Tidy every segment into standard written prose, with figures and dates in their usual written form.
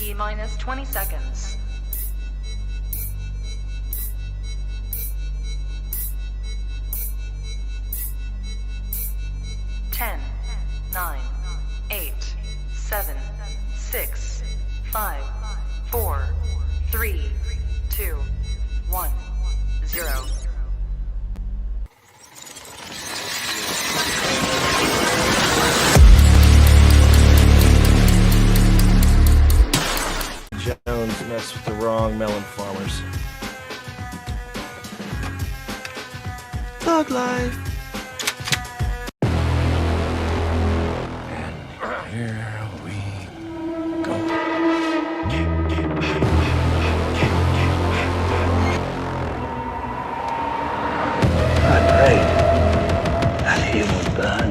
T-minus 20 seconds. 10, 9, 8, 7, 6, 5, 4, 3, 2, 1, 0. Jones messed with the wrong melon farmers. Thug life. And here we go. I prayed that he would burn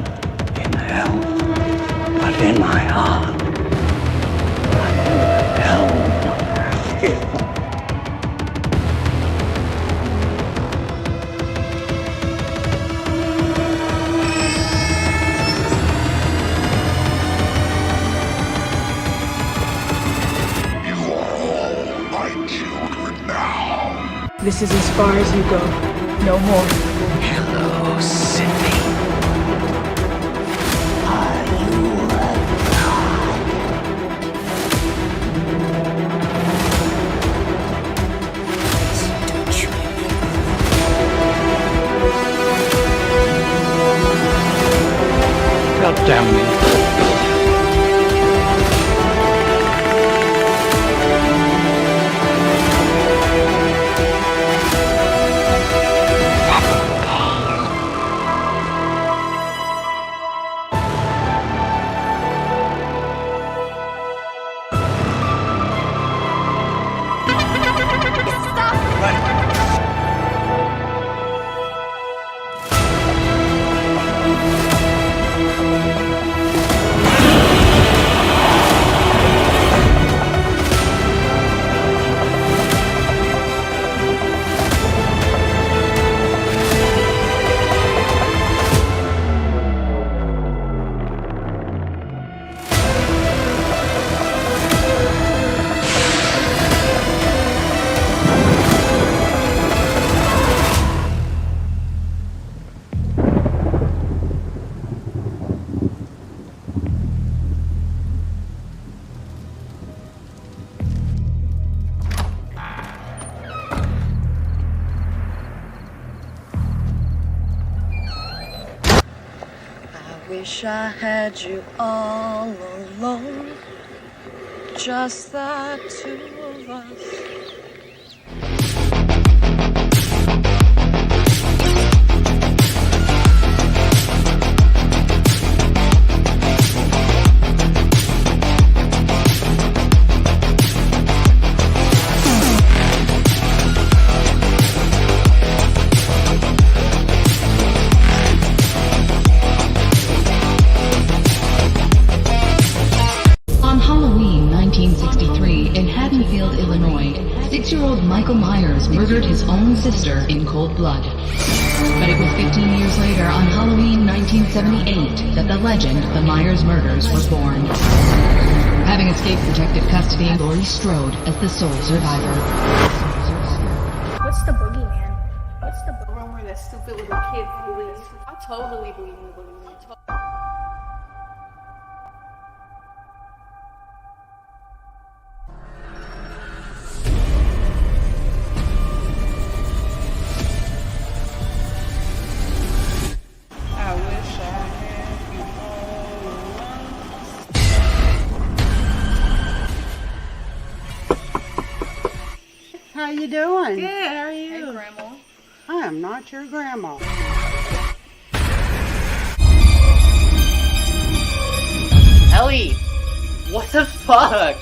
in hell, but in my heart, I knew that hell would not have him. You are all my children now. This is as far as you go. No more. Hello, Cindy. Are you God damn me. Wish I had you all alone, just the two of us. On Halloween 1963 in Haddonfield, Illinois, 6-year-old Michael Myers murdered his own sister in cold blood. But it was 15 years later, on Halloween 1978, that the legend of the Myers murders was born. Having escaped protective custody, Laurie Strode as the sole survivor. What's the boogeyman? What's the room where that stupid little kid believes? I totally believe in the boogeyman. I wish I had you all. How you doing? Good, how are you? Hey, Grandma. I am not your grandma. Ellie! What the fuck?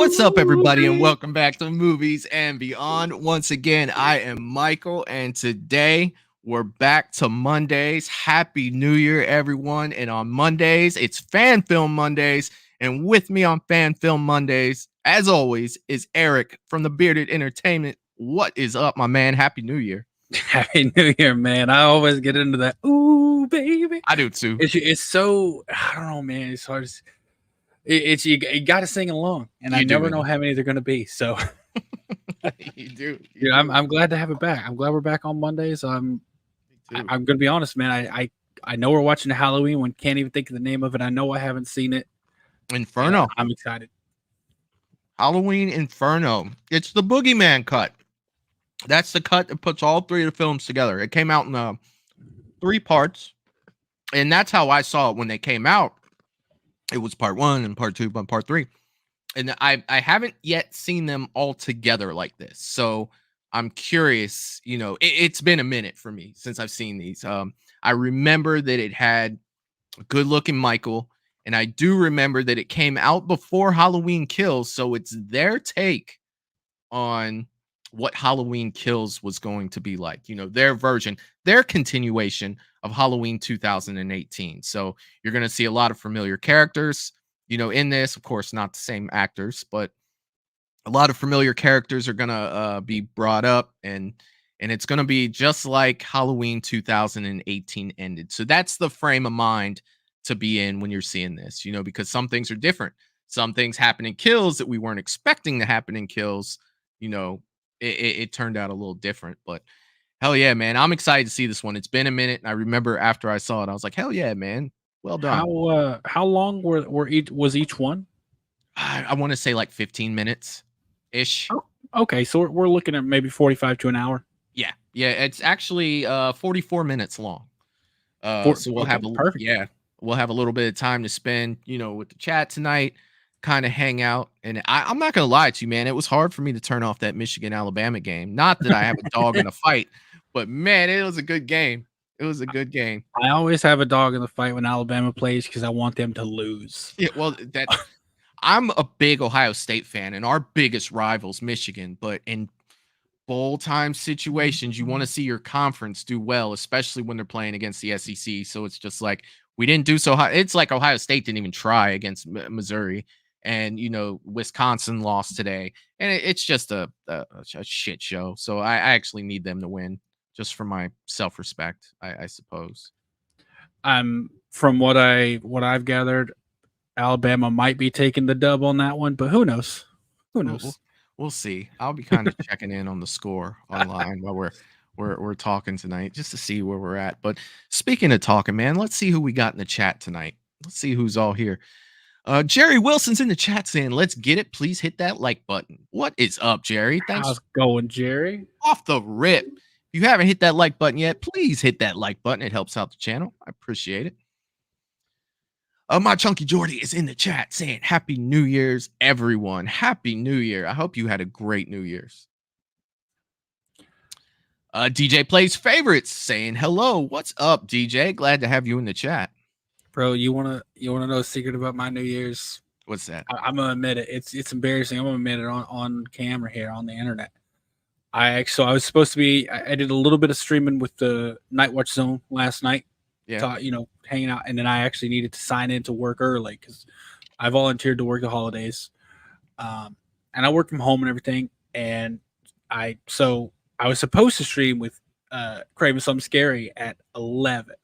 What's up, everybody, and welcome back to Movies and Beyond. Once again, I am Michael, and today we're back to Mondays. Happy New Year, everyone. And on Mondays, it's Fan Film Mondays. And with me on Fan Film Mondays, as always, is Eric from the Bearded Entertainment. What is up, my man? Happy New Year. Happy New Year, man. I always get into that. Ooh, baby. I do too. It's so, I don't know, man. It's hard to, you got to sing along, and I never know how many they're going to be. So you do. I'm glad to have it back. I'm glad we're back on Mondays. I'm going to be honest, man. I know we're watching the Halloween one. Can't even think of the name of it. I know I haven't seen it. Inferno. I'm excited. Halloween Inferno. It's the Boogeyman cut. That's the cut that puts all three of the films together. It came out in 3 parts, and that's how I saw it when they came out. It was part 1 and part 2 and part 3, and I haven't yet seen them all together like this. So I'm curious. You know, it's been a minute for me since I've seen these. I remember that it had a good-looking Michael, and I do remember that it came out before Halloween Kills, so it's their take on what Halloween Kills was going to be like, you know, their version, their continuation of Halloween 2018. So you're going to see a lot of familiar characters, you know, in this. Of course, not the same actors, but a lot of familiar characters are going to be brought up, and it's going to be just like Halloween 2018 ended. So that's the frame of mind to be in when you're seeing this, you know, because some things are different. Some things happen in Kills that we weren't expecting to happen in Kills, you know. It turned out a little different, but hell yeah, man. I'm excited to see this one. It's been a minute, and I remember after I saw it, I was like, hell yeah, man. Well done. How long was each one? I want to say like 15 minutes ish. Oh, okay, so we're looking at maybe 45 to an hour. Yeah. It's actually 44 minutes long. So we'll have perfect. Yeah, we'll have a little bit of time to spend, you know, with the chat tonight, kind of hang out. And I'm not gonna lie to you, man, it was hard for me to turn off that Michigan-Alabama game. Not that I have a dog in a fight, but man, it was a good game. It was a good game. I always have a dog in the fight when Alabama plays because I want them to lose. Yeah, well, I'm a big Ohio State fan, and our biggest rival's Michigan. But in bowl time situations, you want to see your conference do well, especially when they're playing against the SEC. So it's just like we didn't do so high. It's like Ohio State didn't even try against Missouri. And, you know, Wisconsin lost today. And it's just a shit show. So I actually need them to win just for my self-respect, I suppose. From what I've gathered, Alabama might be taking the dub on that one, but who knows? Who knows? We'll see. I'll be kind of checking in on the score online while we're talking tonight just to see where we're at. But speaking of talking, man, let's see who we got in the chat tonight. Let's see who's all here. Jerry Wilson's in the chat saying, let's get it. Please hit that like button. What is up, Jerry? Thanks. How's it going, Jerry? Off the rip. If you haven't hit that like button yet, please hit that like button. It helps out the channel. I appreciate it. My Chunky Jordy is in the chat saying, Happy New Year's, everyone. Happy New Year. I hope you had a great New Year's. DJ Plays Favorites saying, hello. What's up, DJ? Glad to have you in the chat. Bro, you wanna know a secret about my New Year's? What's that? I'm gonna admit it. It's embarrassing. I'm gonna admit it on camera here on the internet. I was supposed to be. I did a little bit of streaming with the Night Watch Zone last night. Yeah, you know, hanging out, and then I actually needed to sign in to work early because I volunteered to work the holidays, and I work from home and everything. And I was supposed to stream with Craven Something Scary at 11.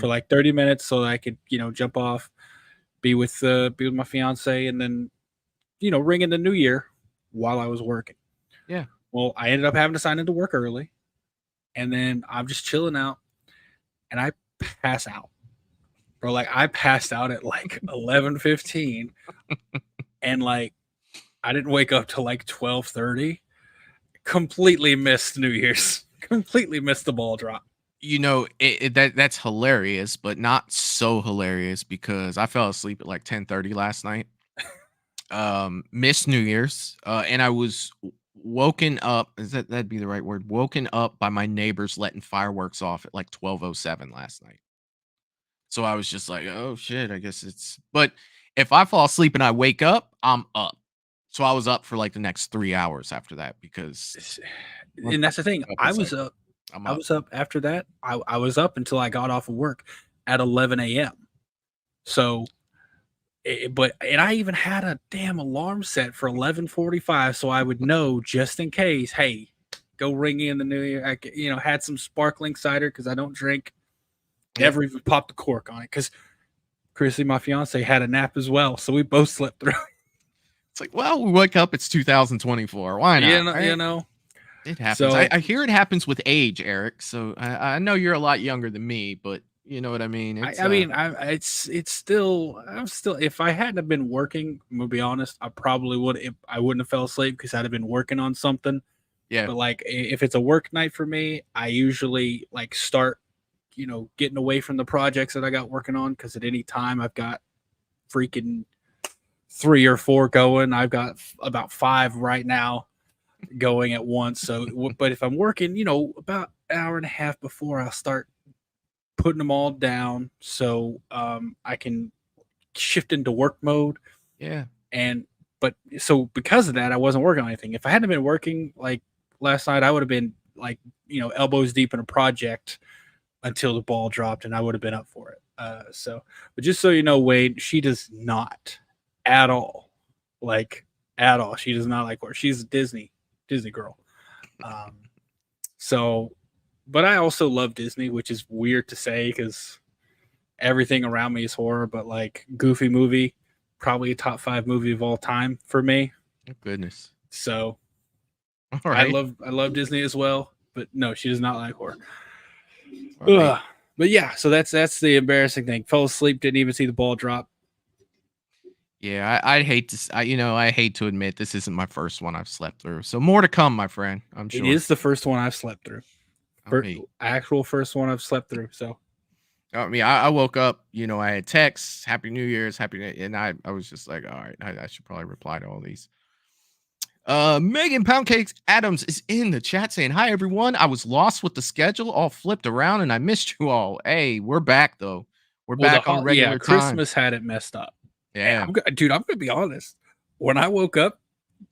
For like 30 minutes so that I could, you know, jump off, be with my fiance, and then, you know, ring in the new year while I was working. Yeah. Well, I ended up having to sign into work early, and then I'm just chilling out, and I pass out. Bro, like I passed out at like 11:15, and like I didn't wake up till like 12:30. Completely missed New Year's. Completely missed the ball drop. You know, that's hilarious, but not so hilarious because I fell asleep at like 10:30 last night. Missed New Year's, and I was woken up. That'd be the right word? Woken up by my neighbors letting fireworks off at like 12:07 last night. So I was just like, oh shit, I guess it's. But if I fall asleep and I wake up, I'm up. So I was up for like the next 3 hours after that because And that's the thing. I was up. I'm I was up after that. I was up until I got off of work at 11 a.m. So, and I even had a damn alarm set for 11:45, so I would know just in case. Hey, go ring in the new year. I had some sparkling cider because I don't drink. Never even popped the cork on it because Chrissy, my fiance, had a nap as well, so we both slept through. It's like, well, we wake up. It's 2024. Why not? You know. It happens. So, I hear it happens with age, Eric. So I know you're a lot younger than me, but you know what I mean. It's still. I'm still. If I hadn't have been working, I'm gonna be honest, I probably would. I wouldn't have fell asleep because I'd have been working on something. Yeah. But like, if it's a work night for me, I usually like start, getting away from the projects that I got working on because at any time I've got freaking 3 or 4 going. I've got about 5 right now going at once. So, but if I'm working, about an hour and a half before, I'll start putting them all down so I can shift into work mode. Yeah. But because of that, I wasn't working on anything. If I hadn't been working like last night, I would have been like, elbows deep in a project until the ball dropped, and I would have been up for it. But just so you know, Wade, she does not at all. She does not like work. She's a Disney girl. But I also love Disney, which is weird to say because everything around me is horror, but like Goofy movie, probably a top 5 movie of all time for me. Oh, goodness. So all right. I love Disney as well, but no, she does not like horror. Right. But yeah, so that's the embarrassing thing. Fell asleep, didn't even see the ball drop. Yeah, I hate to, I hate to admit this isn't my first one I've slept through. So more to come, my friend. I'm sure It is the first one I've slept through. Actual first one I've slept through. So, I woke up. I had texts, Happy New Year's, and I was just like, all right, I should probably reply to all these. Megan Poundcakes Adams is in the chat saying, hi everyone. I was lost with the schedule, all flipped around, and I missed you all. Hey, we're back though. We're back on regular time. Christmas had it messed up. Yeah, I'm gonna be honest. When I woke up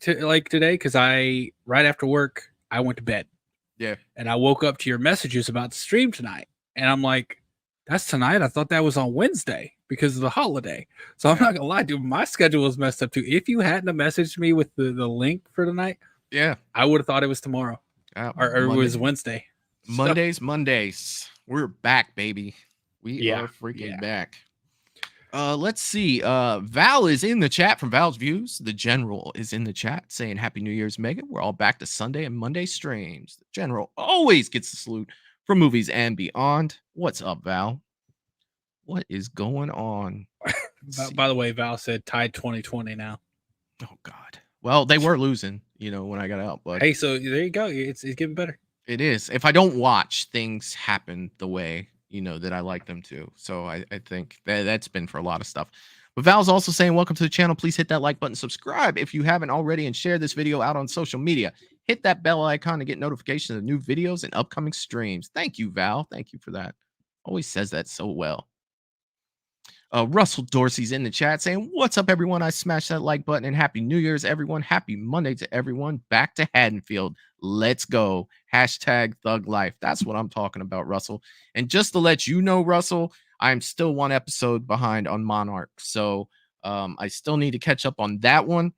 today, because right after work I went to bed. Yeah, and I woke up to your messages about the stream tonight, and I'm like, that's tonight. I thought that was on Wednesday because of the holiday. So I'm not gonna lie, dude. My schedule was messed up too. If you hadn't have messaged me with the link for tonight, yeah, I would have thought it was tomorrow or it was Wednesday. Mondays. We're back, baby. We are freaking back. Let's see. Val is in the chat from Val's Views. The General is in the chat saying Happy New Year's, Megan. We're all back to Sunday and Monday streams. The General always gets the salute from Movies and Beyond. What's up, Val? What is going on? By the way, Val said tied 2020 now. Oh God. Well, they were losing, when I got out. But hey, so there you go. It's getting better. It is. If I don't watch, things happen the way that I like them to. So I think that's been for a lot of stuff. But Val's also saying, welcome to the channel. Please hit that like button, subscribe if you haven't already, and share this video out on social media. Hit that bell icon to get notifications of new videos and upcoming streams. Thank you, Val. Thank you for that. Always says that so well. Russell Dorsey's in the chat saying, what's up, everyone? I smashed that like button and Happy New Year's, everyone. Happy Monday to everyone. Back to Haddonfield. Let's go. Hashtag Thug Life. That's what I'm talking about, Russell. And just to let you know, Russell, I'm still 1 episode behind on Monarch. So I still need to catch up on that one.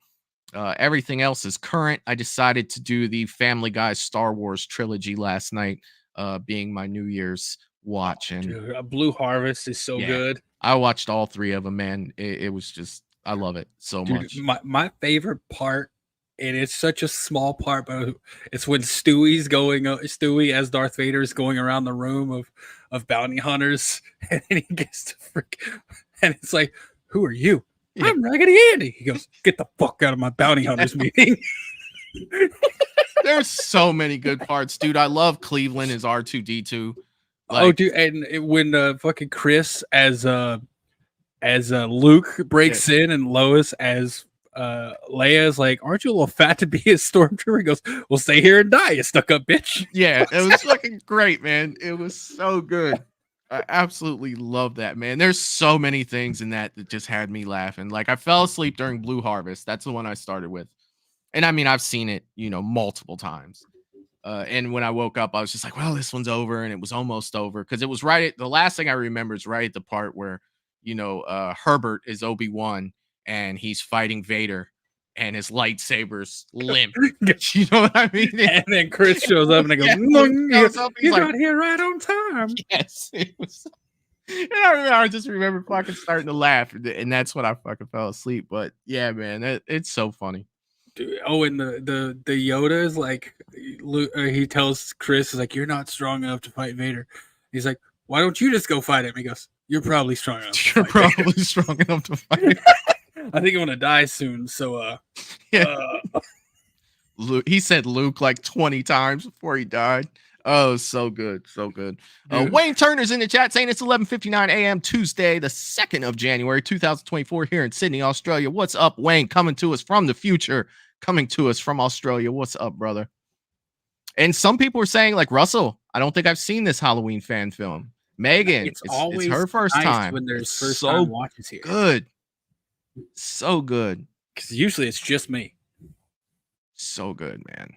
Everything else is current. I decided to do the Family Guy Star Wars trilogy last night, being my New Year's watch. And dude, Blue Harvest is so good. I watched all 3 of them, man. It was just, I love it so much. My favorite part, and it's such a small part, but it's when Stewie as Darth Vader is going around the room of bounty hunters, and he gets to and it's like, who are you? Yeah. I'm Raggedy Andy. He goes, get the fuck out of my bounty hunters meeting. There's so many good parts, dude. I love Cleveland as R2D2. Dude, and when fucking Chris as Luke breaks in, and Lois as Leia is like, aren't you a little fat to be a stormtrooper? He goes, well, stay here and die, you stuck up bitch. Yeah, it was fucking great, man. It was so good. I absolutely love that, man. There's so many things in that just had me laughing. Like, I fell asleep during Blue Harvest. That's the one I started with. And I mean, I've seen it, multiple times. And when I woke up, I was just like, well, this one's over. And it was almost over because it was right at the last thing I remember is right at the part where, Herbert is Obi-Wan and he's fighting Vader and his lightsaber's limp. You know what I mean? And then Chris shows up and they go, you got here right on time. Yes. It was. And I just remember fucking starting to laugh. And that's when I fucking fell asleep. But yeah, man, it's so funny. Dude, and the Yoda is like, he tells Chris, is like, you're not strong enough to fight Vader. He's like, why don't you just go fight him? He goes, you're probably strong enough. You're probably strong enough to fight him. I think I'm gonna die soon. So Luke, he said Luke like 20 times before he died. Oh, so good, so good. Wayne Turner's in the chat saying it's 11:59 a.m. Tuesday, the 2nd of January, 2024, here in Sydney, Australia. What's up, Wayne? Coming to us from the future, coming to us from Australia. What's up, brother? And some people are saying, like, Russell, I don't think I've seen this Halloween fan film. Megan, it's her first time. When there's first time watches here. Good, so good. Because usually it's just me. So good, man.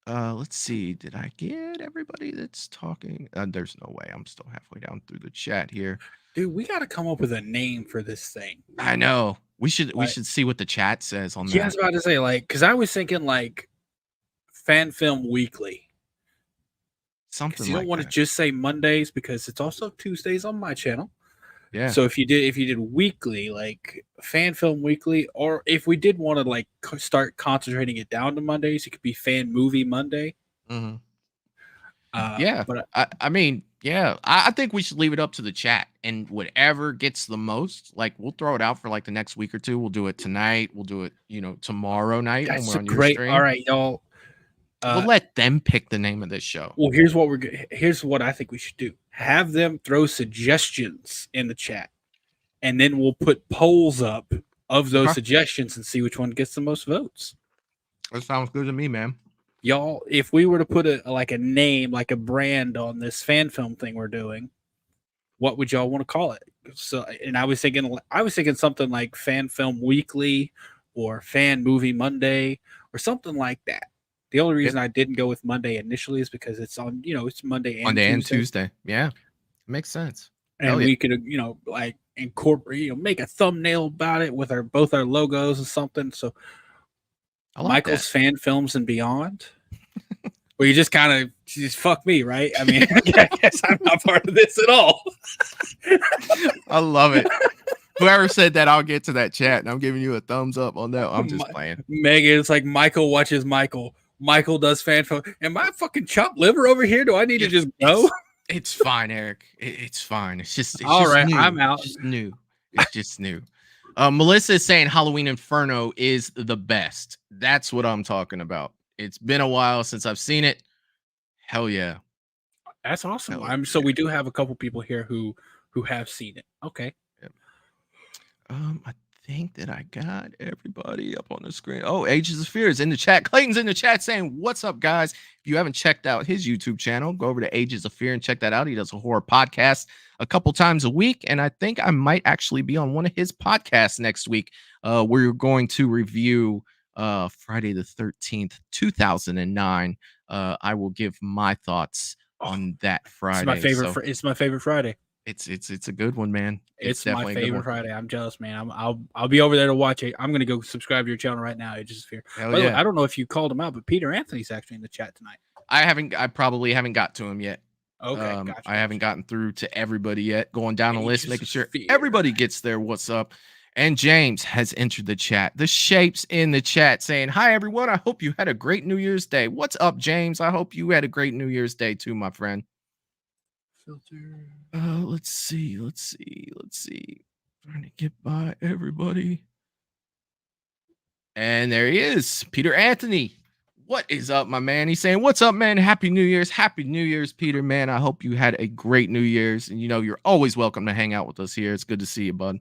Let's see. Did I get everybody that's talking? There's no way. I'm still halfway down through the chat here. Dude, we got to come up with a name for this thing. I know. We should see what the chat says on that. Yeah, I was about to say, like, because I was thinking like Fan Film Weekly. Something you don't want to just say Mondays because it's also Tuesdays on my channel. Yeah. So if you did weekly, like Fan Film Weekly, or if we did want to like start concentrating it down to Mondays, it could be Fan Movie Monday. Mm-hmm. Yeah, but I mean, yeah, I think we should leave it up to the chat, and whatever gets the most, like, we'll throw it out for like the next week or two. We'll do it tonight. We'll do it, tomorrow night. That's when we're on great. Your stream. All right, y'all. We'll let them pick the name of this show. Well, here's what I think we should do. Have them throw suggestions in the chat, and then we'll put polls up of those suggestions and see which one gets the most votes. That sounds good to me, man. Y'all, if we were to put a name, like a brand on this fan film thing we're doing, what would y'all want to call it? So, and I was thinking something like Fan Film Weekly or Fan Movie Monday or something like that. The only reason I didn't go with Monday initially is because it's on, it's Monday and Tuesday. Yeah. It makes sense. And we could, like incorporate, make a thumbnail about it with both our logos and something. So Michael's Fan Films and Beyond. Well, you just kind of fuck me, right? I mean, I guess I'm not part of this at all. I love it. Whoever said that, I'll get to that chat, and I'm giving you a thumbs up on that. I'm just playing. Megan, it's like Michael watches Michael. Michael does fan film. Am I fucking chopped liver over here? Do I need to just go? It's fine, Eric. It's fine. It's just all right. New. I'm out. It's just new. It's just new. Melissa is saying Halloween Inferno is the best. That's what I'm talking about. It's been a while since I've seen it. Hell yeah. That's awesome. So we do have a couple people here who have seen it. Okay. Yep. I think that I got everybody up on the screen. Oh, Ages of Fear is in the chat. Clayton's in the chat saying, what's up, guys? If you haven't checked out his YouTube channel, go over to Ages of Fear and check that out. He does a horror podcast a couple times a week, and I think I might actually be on one of his podcasts next week. We're going to review Friday the 13th, 2009. I will give my thoughts on that Friday. It's my favorite Friday. It's a good one, man. It's my favorite Friday. I'm jealous, man. I'll be over there to watch it. I'm gonna go subscribe to your channel right now. Ages of Fear. By the way, I don't know if you called him out, but Peter Anthony's actually in the chat tonight. I probably haven't got to him yet. Okay, gotcha. I haven't gotten through to everybody yet. Going down the list, making sure everybody gets there. What's up? And James has entered the chat. The Shapes in the chat saying, hi, everyone. I hope you had a great New Year's Day. What's up, James? I hope you had a great New Year's Day too, my friend. Filter. Let's see. Trying to get by everybody. And there he is, Peter Anthony. What is up, my man? He's saying, what's up, man? Happy New Year's. Happy New Year's, Peter, man. I hope you had a great New Year's. And, you're always welcome to hang out with us here. It's good to see you, bud.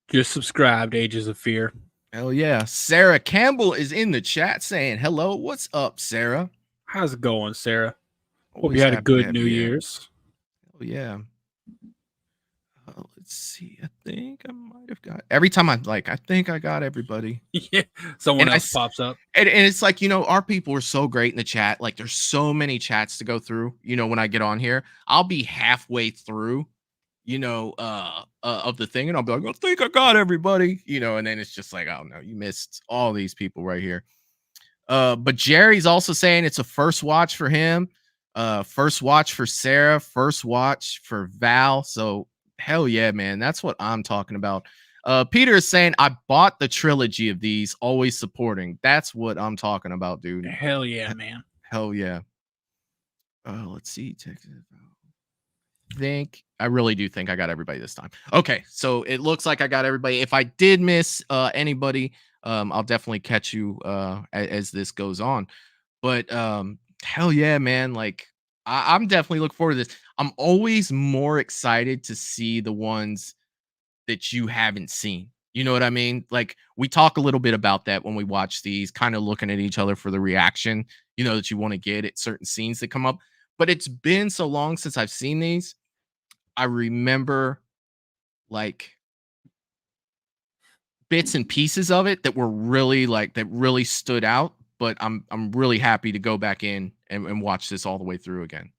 Just subscribed, Ages of Fear. Hell yeah. Sarah Campbell is in the chat saying, hello. What's up, Sarah? How's it going, Sarah? Hope you had a good New Year's. Oh, yeah. Let's see. I think I might have got every time I think I got everybody. Yeah, someone And else pops up. And it's like, our people are so great in the chat. Like, there's so many chats to go through. When I get on here, I'll be halfway through, of the thing, and I'll be like, I think I got everybody, and then it's just like, oh no, you missed all these people right here. But Jerry's also saying it's a first watch for him, first watch for Sarah, first watch for Val. So hell yeah, man, that's what I'm talking about. Peter is saying I bought the trilogy of these, always supporting. That's what I'm talking about, dude. Hell yeah, man. Hell yeah. Let's see. I really do think I got everybody this time. Okay, so it looks like I got everybody. If I did miss anybody, I'll definitely catch you as this goes on. But hell yeah, man. Like I'm definitely looking forward to this. I'm always more excited to see the ones that you haven't seen. You know what I mean? Like we talk a little bit about that when we watch these, kind of looking at each other for the reaction, that you want to get at certain scenes that come up. But it's been so long since I've seen these. I remember like bits and pieces of it that were really that really stood out. But I'm really happy to go back in and watch this all the way through again.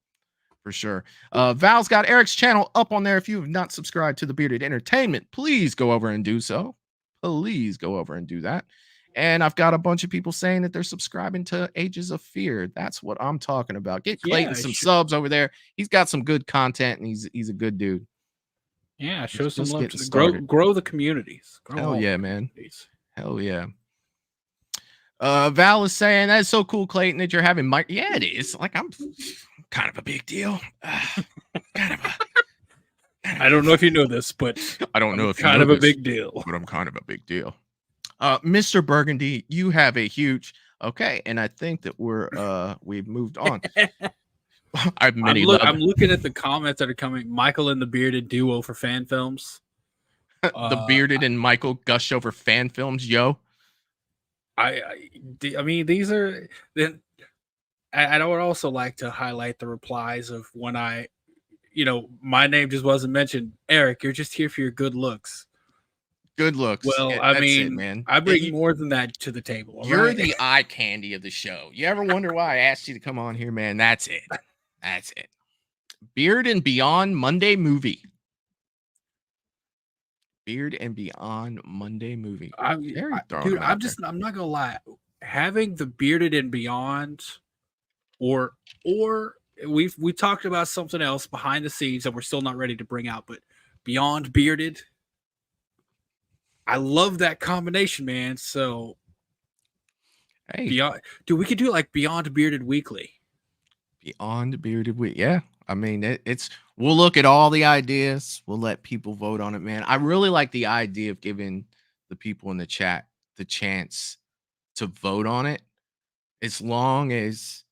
For sure. Val's got Eric's channel up on there. If you have not subscribed to the Bearded Entertainment, please go over and do so. Please go over and do that. And I've got a bunch of people saying that they're subscribing to Ages of Fear. That's what I'm talking about. Get Clayton some subs over there. He's got some good content, and he's a good dude. Yeah, show some love to grow the communities. Hell yeah, man. Hell yeah. Val is saying that's so cool, Clayton, that you're having Mike. Yeah, it is. Like I'm kind of a big deal. I don't know if you know this, but I don't know if kind you know of a big deal. But I'm kind of a big deal. Mr. Burgundy, you have a huge and I think that we've moved on. I'm looking at the comments that are coming. Michael and the Bearded duo for fan films. The Bearded and Michael gush over fan films, yo. I mean, these are then. I would also like to highlight the replies of when my name just wasn't mentioned. Eric, you're just here for your good looks. Good looks. Well, I mean, man, I bring more than that to the table. You're the eye candy of the show. You ever wonder why I asked you to come on here, man? That's it. That's it. Beard and Beyond Monday movie. Beard and Beyond Monday movie. Dude, I'm not gonna lie. Having the Bearded and Beyond, or we talked about something else behind the scenes that we're still not ready to bring out, but Beyond Bearded. I love that combination, man. So, hey, we could do like Beyond Bearded Weekly. Beyond Bearded Week, yeah. I mean, we'll look at all the ideas. We'll let people vote on it, man. I really like the idea of giving the people in the chat the chance to vote on it, as long as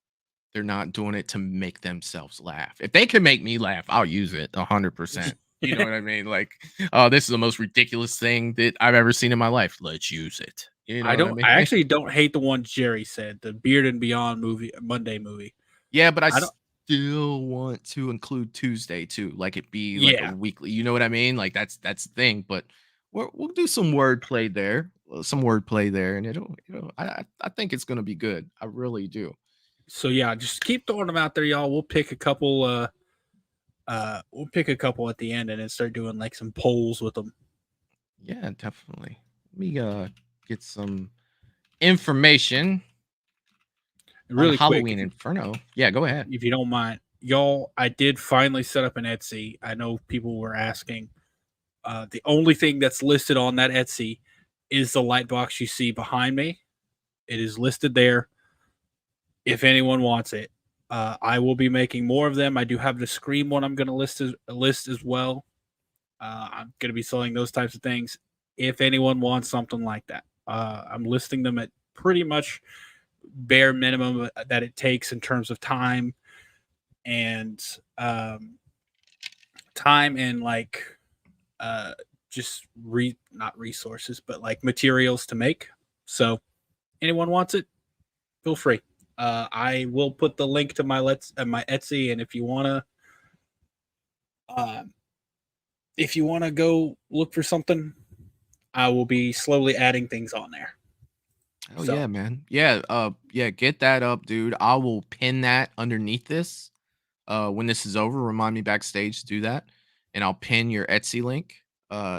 they're not doing it to make themselves laugh. If they can make me laugh, I'll use it 100%. You know what I mean? Like, oh, this is the most ridiculous thing that I've ever seen in my life. Let's use it. You know I actually don't hate the one Jerry said, the Beard and Beyond Monday movie. Yeah, but I still want to include Tuesday too, like it be like a weekly. You know what I mean? Like that's the thing. But we'll do some wordplay there, and it'll I think it's gonna be good. I really do. So yeah, just keep throwing them out there, y'all. We'll pick a couple. We'll pick a couple at the end and then start doing like some polls with them. Yeah, definitely. Let me get some information. Really Halloween Inferno. Yeah, go ahead. If you don't mind. Y'all, I did finally set up an Etsy. I know people were asking. The only thing that's listed on that Etsy is the light box you see behind me. It is listed there. If anyone wants it. I will be making more of them. I do have the Scream one I'm going to list as well. I'm going to be selling those types of things. If anyone wants something like that, I'm listing them at pretty much bare minimum that it takes in terms of time and like just not resources, but like materials to make. So anyone wants it, feel free. I will put the link to my Etsy, and if you want to if you want to go look for something, I will be slowly adding things on there. Oh yeah, man. Yeah, yeah, get that up, dude. I will pin that underneath this. When this is over, remind me backstage to do that. And I'll pin your Etsy link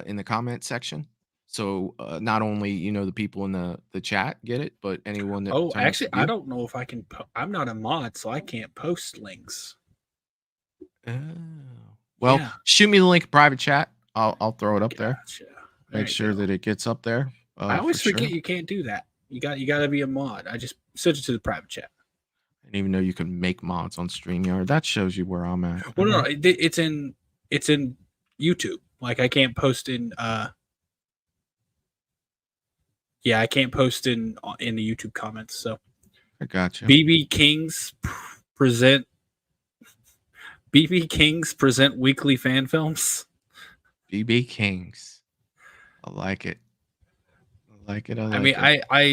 in the comment section. So not only the people in the chat get it, but anyone that Oh, turns up actually, to view. I don't know if I can. I'm not a mod, so I can't post links. Oh. Well, Yeah. shoot me the link in private chat. I'll throw it up there. Gotcha. Make sure that it gets up there. I always for forget sure. you can't do that. You got to be a mod. I just sent it to the private chat. I didn't even know you can make mods on StreamYard. That shows you where I'm at. Well, no, it's in YouTube. Like I can't post in. Yeah, I can't post in the YouTube comments. So I got you. BB Kings present weekly fan films. BB Kings. I like it. I like it. I mean,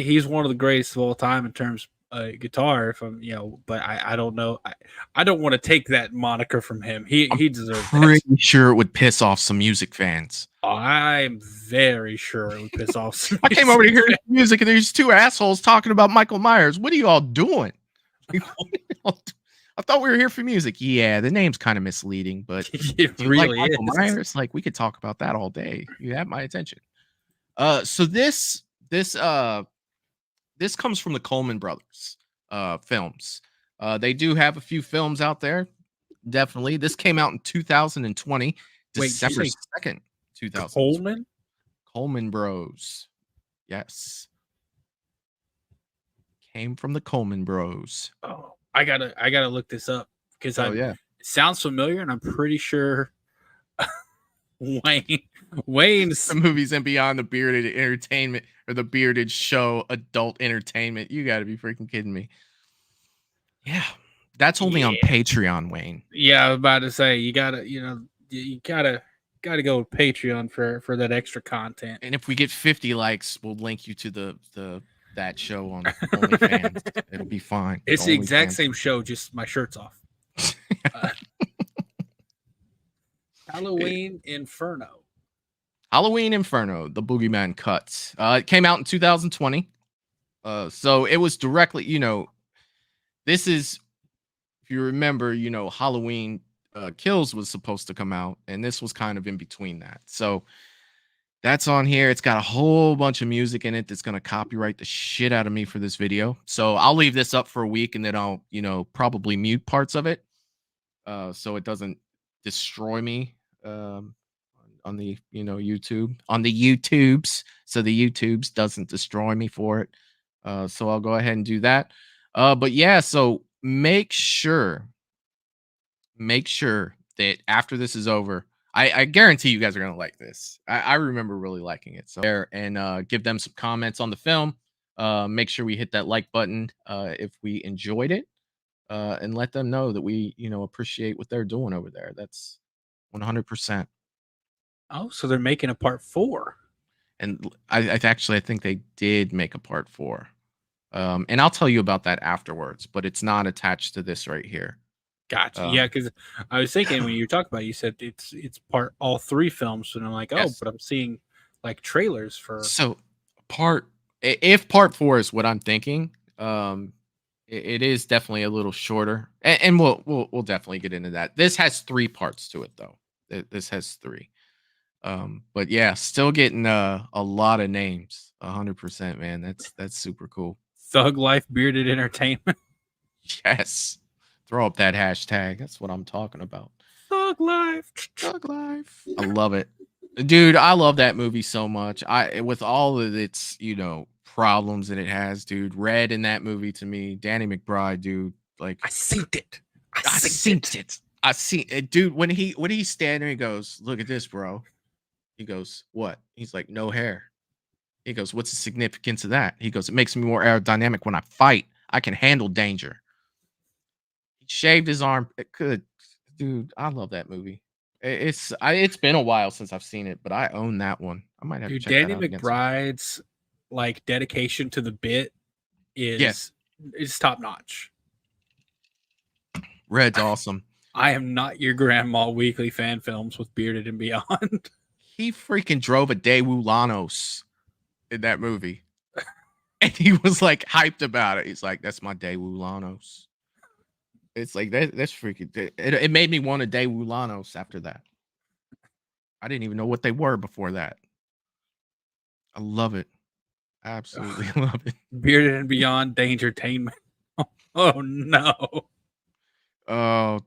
he's one of the greatest of all time in terms of guitar. If I'm, but I don't know. I don't want to take that moniker from him. He deserves. Pretty sure it would piss off some music fans. I'm very sure it would piss off some. I came over to hear music, and there's two assholes talking about Michael Myers. What are you all doing? I thought we were here for music. Yeah, the name's kind of misleading, but it really like Michael is. Myers, like we could talk about that all day. You have my attention. So this comes from the Coleman Brothers films. They do have a few films out there. Definitely. This came out in 2020, December 2nd, 2000. Coleman Bros. Yes. Came from the Coleman Bros. Oh, I gotta look this up because it sounds familiar, and I'm pretty sure Wayne's the Movies and Beyond, the bearded entertainment, or the bearded show adult entertainment. You got to be freaking kidding me. Yeah, that's only on Patreon, Wayne. Yeah, I was about to say you gotta go with Patreon for that extra content. And if we get 50 likes, we'll link you to that show on OnlyFans. It'll be fine. It's the exact same show, just my shirt's off. Halloween Inferno. Halloween Inferno, the Boogeyman cuts. It came out in 2020. So it was directly, this is, if you remember, Halloween Kills was supposed to come out, and this was kind of in between that. So that's on here. It's got a whole bunch of music in it that's going to copyright the shit out of me for this video. So I'll leave this up for a week, and then I'll, probably mute parts of it so it doesn't destroy me on the, YouTube. On the YouTubes, so the YouTubes doesn't destroy me for it. So I'll go ahead and do that. But yeah, so make sure that after this is over, I guarantee you guys are gonna like this. I remember really liking it. So there, and give them some comments on the film. Make sure we hit that like button if we enjoyed it, and let them know that we appreciate what they're doing over there. That's 100%. Oh, so they're making a part 4. And I think they did make a part 4. And I'll tell you about that afterwards, but it's not attached to this right here. Gotcha. Yeah, because I was thinking when you talked about it, you said it's part all 3 films, and I'm like, yes. But I'm seeing like trailers for. So if part 4 is what I'm thinking, it is definitely a little shorter, and we'll definitely get into that. This has 3 parts to it though. This has 3. But yeah, still getting a lot of names. 100%, man. That's super cool. Thug Life Bearded Entertainment. Yes. Throw up that hashtag. That's what I'm talking about. Thug Life. Thug Life. I love it. Dude, I love that movie so much. With all of its, problems that it has, dude. Red in that movie to me, Danny McBride, dude. Like I synced it. I see it, dude. When he's standing, he goes, "Look at this, bro." He goes, "What?" He's like, "No hair." He goes, "What's the significance of that?" He goes, "It makes me more aerodynamic when I fight. I can handle danger." He shaved his arm. It could, dude. I love that movie. It's been a while since I've seen it, but I own that one. I might have to check Danny that out McBride's like dedication to the bit is top notch. Red's awesome. I Am Not Your Grandma weekly fan films with Bearded and Beyond. He freaking drove a Daewoo Lanos in that movie. And he was like hyped about it. He's like, that's my Daewoo Lanos. It's like that's freaking it made me want a Daewoo Lanos after that. I didn't even know what they were before that. I love it. Absolutely love it. Bearded and Beyond Dangertainment. Oh no. Oh,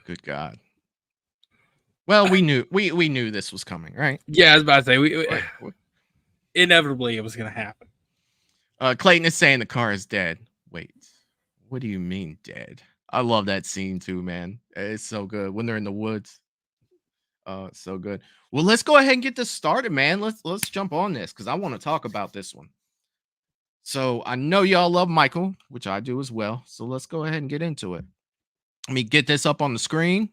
good God. Well, we knew this was coming, right? Yeah, I was about to say inevitably it was gonna happen. Clayton is saying the car is dead. Wait, what do you mean dead? I love that scene too, man. It's so good when they're in the woods. Oh, it's so good. Well, let's go ahead and get this started, man. Let's jump on this because I want to talk about this one. So I know y'all love Michael, which I do as well. So let's go ahead and get into it. Let me get this up on the screen.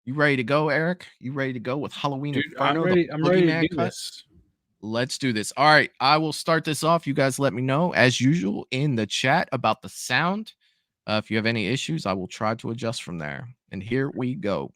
You ready to go, Eric? You ready to go with Halloween Inferno? I'm ready to do this. Let's do this. All right, I will start this off. You guys let me know, as usual, in the chat about the sound. If you have any issues, I will try to adjust from there. And here we go.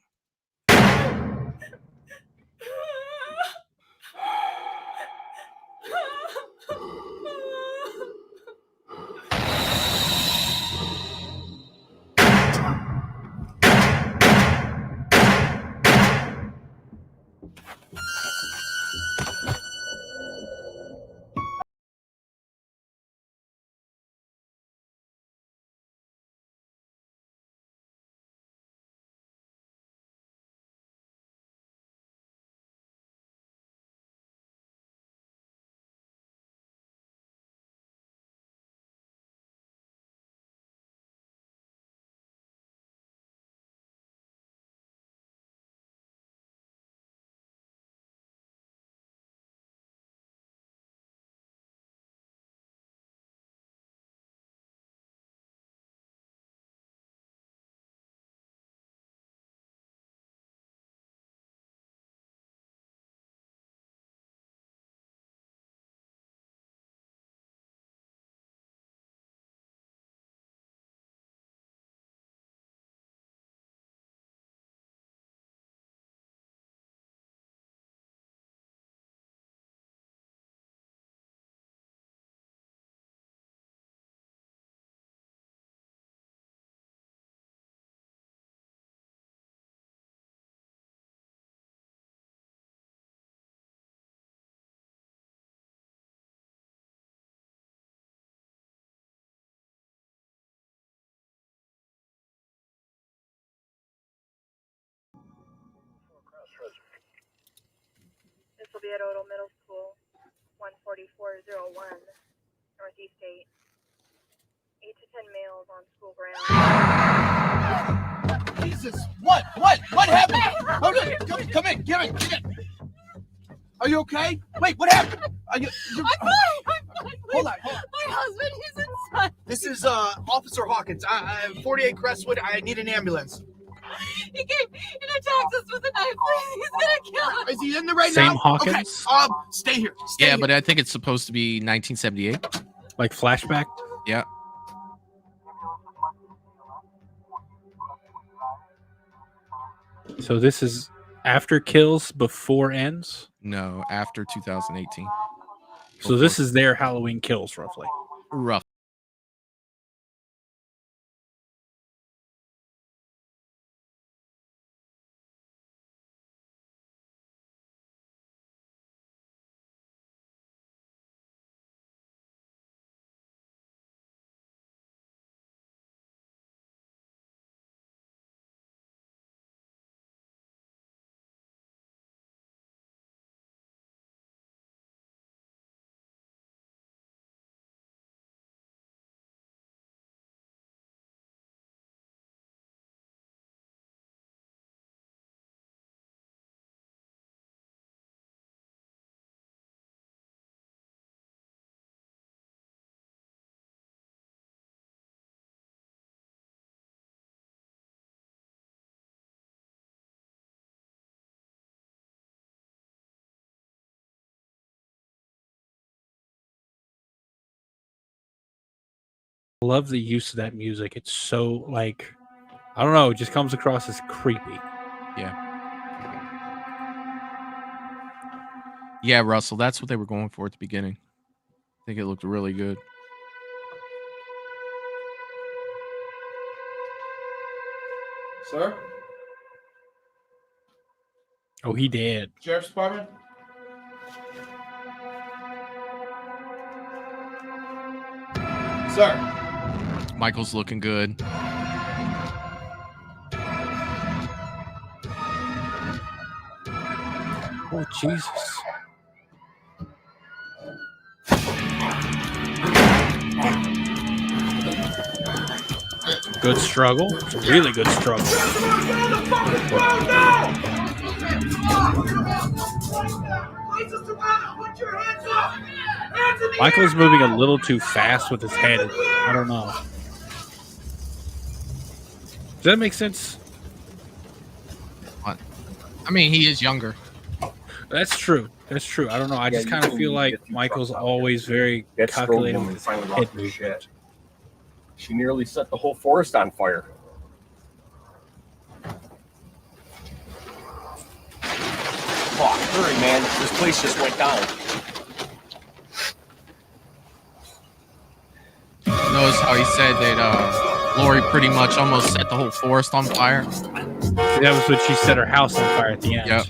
This will be at Odell Middle School, 14401, Northeast 8. 8 to 10 males on school grounds. Jesus! What happened? Come in, get in. Are you okay? Wait, what happened? I'm fine. Hold on. My husband, he's inside. This is Officer Hawkins. 48 Crestwood. I need an ambulance. He came and attacked us with a knife. He's gonna kill us. Is he in there right Same now? Hawkins? Okay. Stay here. Yeah, but I think it's supposed to be 1978. Like flashback? Yeah. So this is after kills, before ends? No, after 2018. So this is their Halloween kills, roughly. Rough. I love the use of that music. It's so like I don't know. It just comes across as creepy. Yeah. Yeah, Russell, that's what they were going for at the beginning. I think it looked really good. Sir? Oh, he did. Sheriff's Department? Sir? Michael's looking good. Oh, Jesus. Good struggle. It's a really good struggle. Michael's moving a little too fast with his head. I don't know. Does that make sense? What? I mean, he is younger. That's true. That's true. I don't know. I just kind of feel like Michael's always very calculated with his head movement. She nearly set the whole forest on fire. Fuck, hurry, man. This place just went down. Notice how he said that Lori pretty much almost set the whole forest on fire. That was when she set her house on fire at the end. Yep.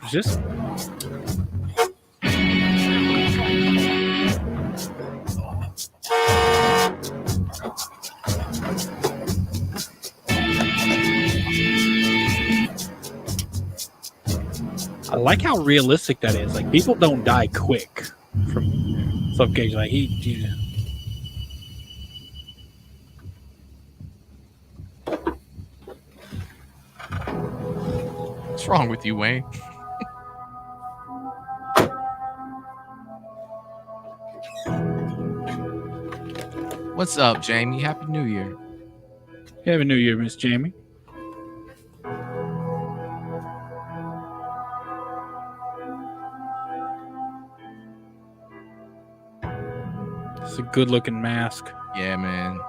Just I like how realistic that is. Like, people don't die quick from suffocation. Like he What's wrong with you, Wayne? What's up, Jamie? Happy New Year. Happy New Year, Miss Jamie. It's a good-looking mask. Yeah, man.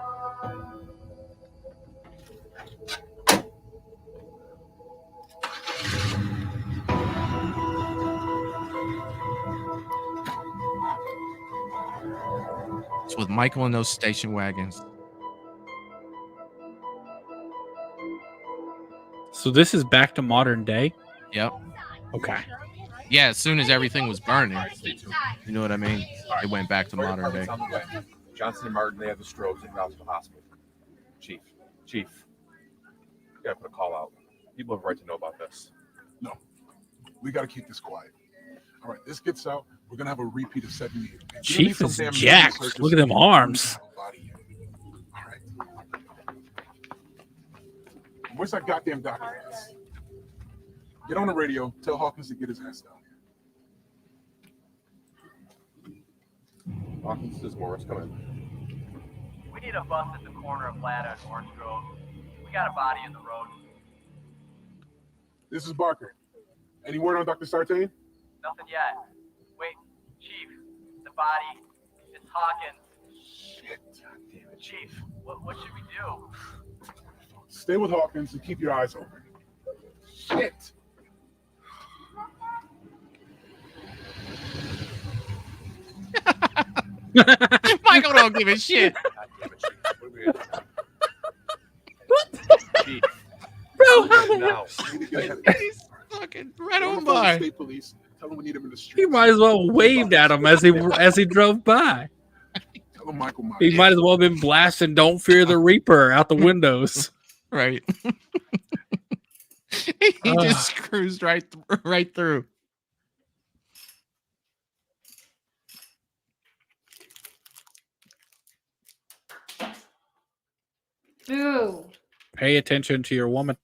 It's with Michael and those station wagons. So this is back to modern day? Yep. Okay. Yeah, as soon as everything was burning. You know what I mean? It went back to modern day. Johnson and Martin, they have the strokes and got to the hospital. Chief, you gotta put a call out. People have a right to know about this. No, we gotta keep this quiet. All right, this gets out. We're gonna have a repeat of 78. Chief is jacked. Look at them arms. All right. Where's that goddamn doctor? Get on the radio. Tell Hawkins to get his ass down here. Hawkins says Morris, come in. We need a bus at the corner of Latta and Orange Grove. We got a body in the road. This is Barker. Any word on Dr. Sartain? Nothing yet. Wait, Chief, the body. It's Hawkins. Shit. God damn it. Chief, what should we do? Stay with Hawkins and keep your eyes open. Shit. Michael don't give a shit. Bro, how He's fucking right on by. State police. Tell them we need him in the street. He might as well waved at him as he drove by. Tell them Michael Myers. He might as well have been blasting "Don't Fear the Reaper" out the windows. Right. He just cruised right through. Boo. Pay attention to your woman.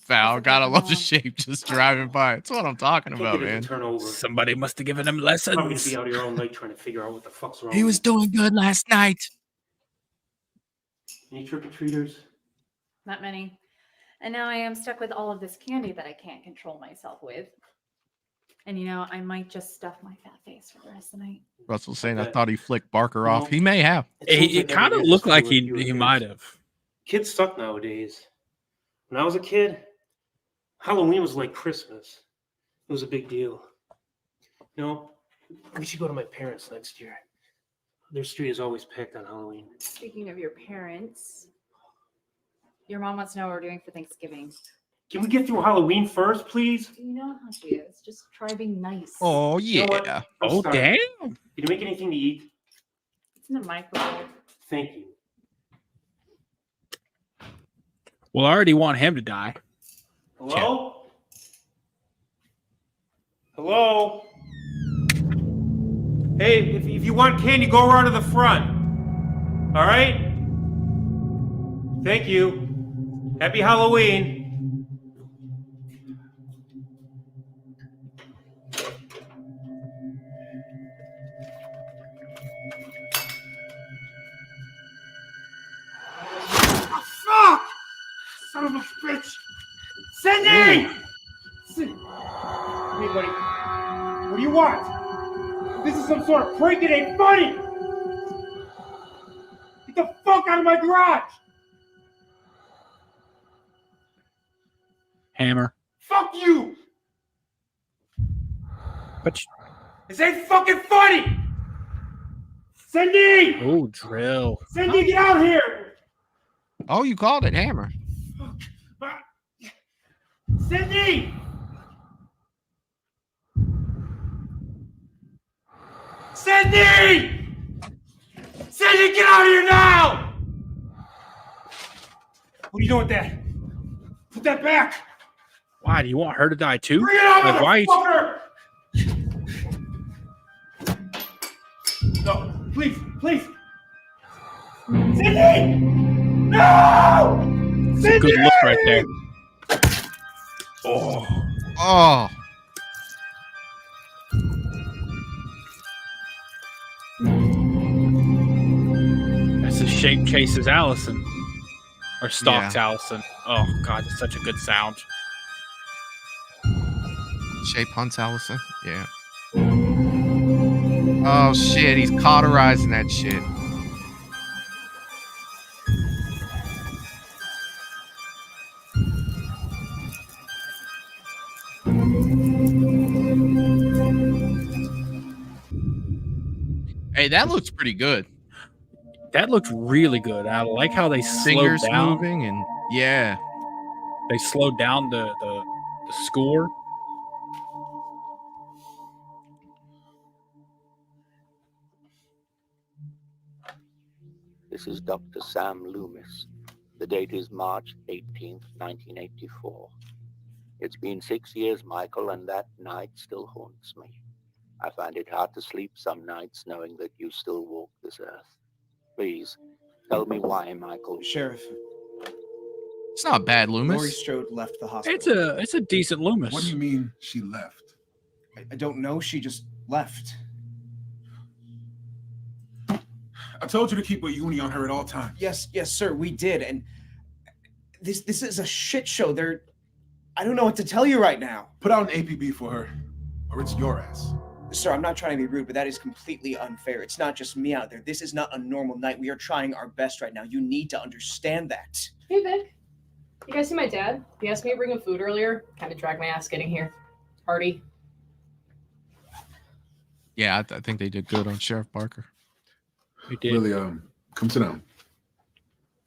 Val, gotta love the shape just driving by. That's what I'm talking about, man. Somebody must have given him Probably lessons. be out here all night trying to figure out what the fuck's wrong. He was doing good last night. Any trick-or-treaters? Not many. And now I am stuck with all of this candy that I can't control myself with. And you know, I might just stuff my fat face for the rest of the night. Russell's saying, I Okay. thought he flicked Barker Well, off. He may have. seems It like kind of every day looked has like fewer and fewer he kids. might have. Kids suck nowadays. When I was a kid, Halloween was like Christmas. It was a big deal. You know, we should go to my parents next year. Their street is always packed on Halloween. Speaking of your parents, your mom wants to know what we're doing for Thanksgiving. Can we get through Halloween first, please? You know how she is. Just try being nice. Oh, You know what? yeah. I'm Oh, starving. damn. Can you make anything to eat? It's in the microwave. Thank you. Well, I already want him to die. Hello? Hello? Hey, if you want candy, go around to the front. All right? Thank you. Happy Halloween. Oh, fuck! Son of a bitch! Cindy! Hey, buddy. What do you want? This is some sort of prank. It ain't funny! Get the fuck out of my garage! Hammer. Fuck you! But This ain't fucking funny! Cindy! oh, drill. Cindy, get out here! Oh, you called it Hammer. Cindy! Cindy! Cindy, get out of here now! What are you doing with that? Put that back! Why do you want her to die too? Bring it on, Like, why? motherfucker! No, please, please! Cindy! No! It's a good look right there. Oh. Oh. That's a shape chases Allison. Or stalks Allison. Oh, God, it's such a good sound. Shape hunts Allison. Yeah. Oh, shit. He's cauterizing that shit. Hey, that looks pretty good. That looked really good. I like how they slowed Fingers down. moving and yeah. They slowed down the score. This is Dr. Sam Loomis. The date is March 18th, 1984. It's been 6 years, Michael, and that night still haunts me. I find it hard to sleep some nights knowing that you still walk this earth. Please, tell me why, Michael. Sheriff, It's not bad, Loomis. Laurie Strode left the hospital. It's a decent Loomis. What do you mean she left? I don't know. She just left. I told you to keep a uni on her at all times. Yes, sir, we did. And this is a shit show. I don't know what to tell you right now. Put out an APB for her, or it's your ass. Sir, I'm not trying to be rude, but that is completely unfair. It's not just me out there. This is not a normal night. We are trying our best right now. You need to understand that. Hey, Vic. You guys see my dad? He asked me to bring him food earlier. Kind of dragged my ass getting here. Party. Yeah, I think they did good on Sheriff Barker. We did. Really, come sit down.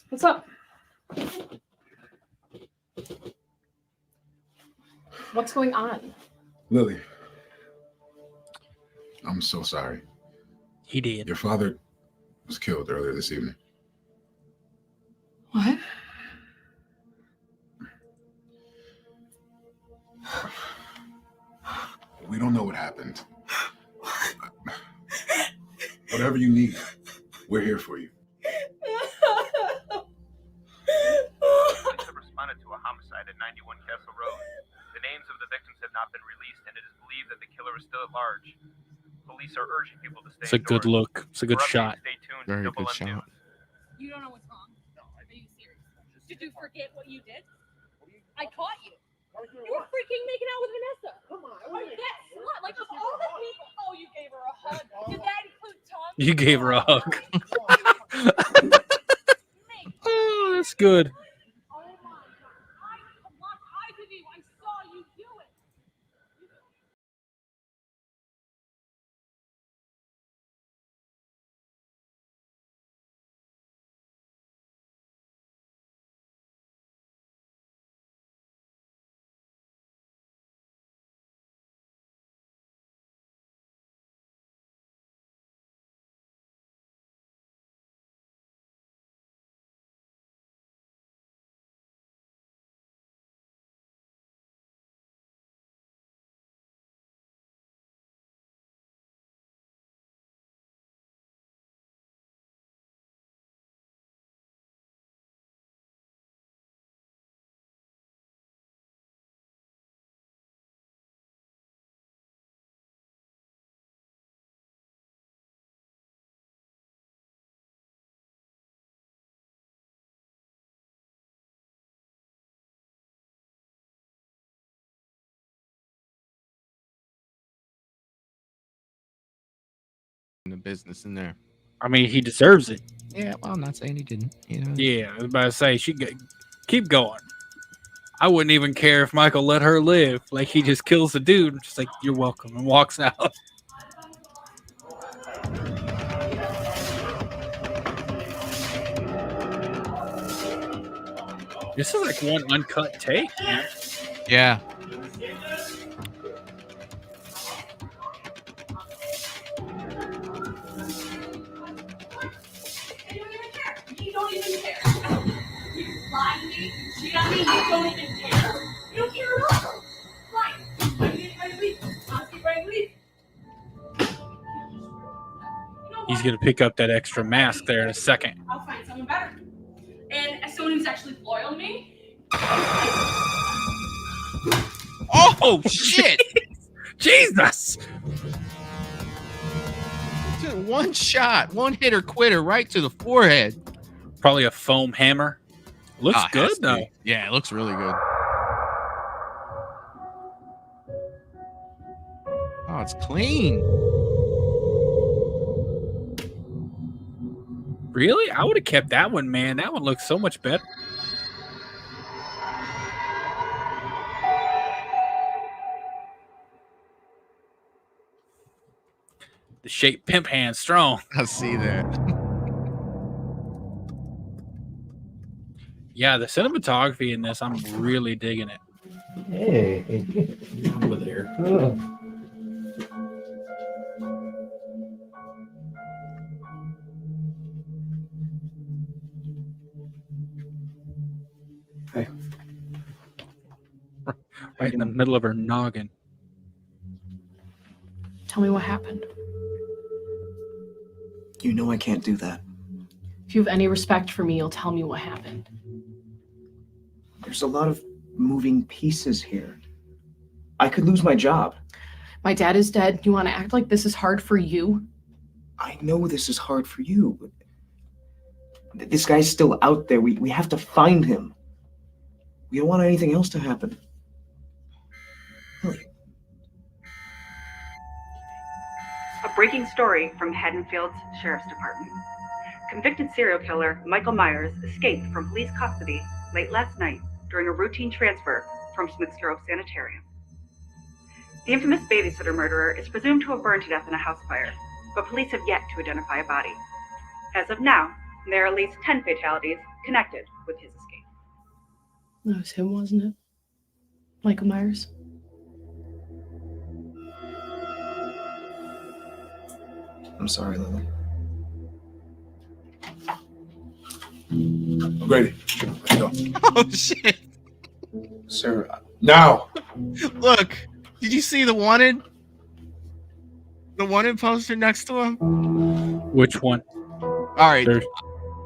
What's up? What's going on? Lily, I'm so sorry. He did. Your father was killed earlier this evening. What? We don't know what happened. Whatever you need, we're here for you. Police have responded to a homicide at 91 Castle Road. The names of the victims have not been released, and it is believed that the killer is still at large. Police are urging people to stay It's a good indoors. look. It's a good For updates, shot. Stay tuned Very to Double good M shot. News. You don't know what's wrong? No, are you serious? Did you forget what you did? I caught you. You were freaking making out with Vanessa. Come on. That slut. You gave her a hug. Oh, that's good. In the business in there. I mean, he deserves it. Yeah, well, I'm not saying he didn't. You know. Yeah, I was about to say keep going. I wouldn't even care if Michael let her live. Like he just kills the dude, just like you're welcome, and walks out. This is like one uncut take, man. Yeah. You don't even care. You lie to me, you cheat on me, you don't even care. You don't care at all. Why? Why are you trying to leave? Honestly, trying to leave. He's gonna pick up that extra mask there in a second. I'll find someone better. And as someone who's actually loyal to me. Oh shit! Jesus! Dude, one shot, one hitter quitter right to the forehead. Probably a foam hammer. Looks Ah, good has to though. be. Yeah, it looks really good. Oh, it's clean. Really? I would have kept that one, man. That one looks so much better. The shape pimp hand strong. I see that. Yeah, the cinematography in this, I'm really digging it. Hey, over there. Hey. Right in the middle of her noggin. Tell me what happened. You know I can't do that. If you have any respect for me, you'll tell me what happened. There's a lot of moving pieces here. I could lose my job. My dad is dead. You want to act like this is hard for you? I know this is hard for you, but this guy's still out there. We have to find him. We don't want anything else to happen. A breaking story from Haddonfield's Sheriff's Department. Convicted serial killer Michael Myers escaped from police custody late last night during a routine transfer from Smiths Grove Sanitarium. The infamous babysitter murderer is presumed to have burned to death in a house fire, but police have yet to identify a body. As of now, there are at least 10 fatalities connected with his escape. That was him, wasn't it? Michael Myers? I'm sorry, Lily. Grady, let's go. Oh shit! Sir, now. Look, did you see the wanted poster next to him? Which one? All right.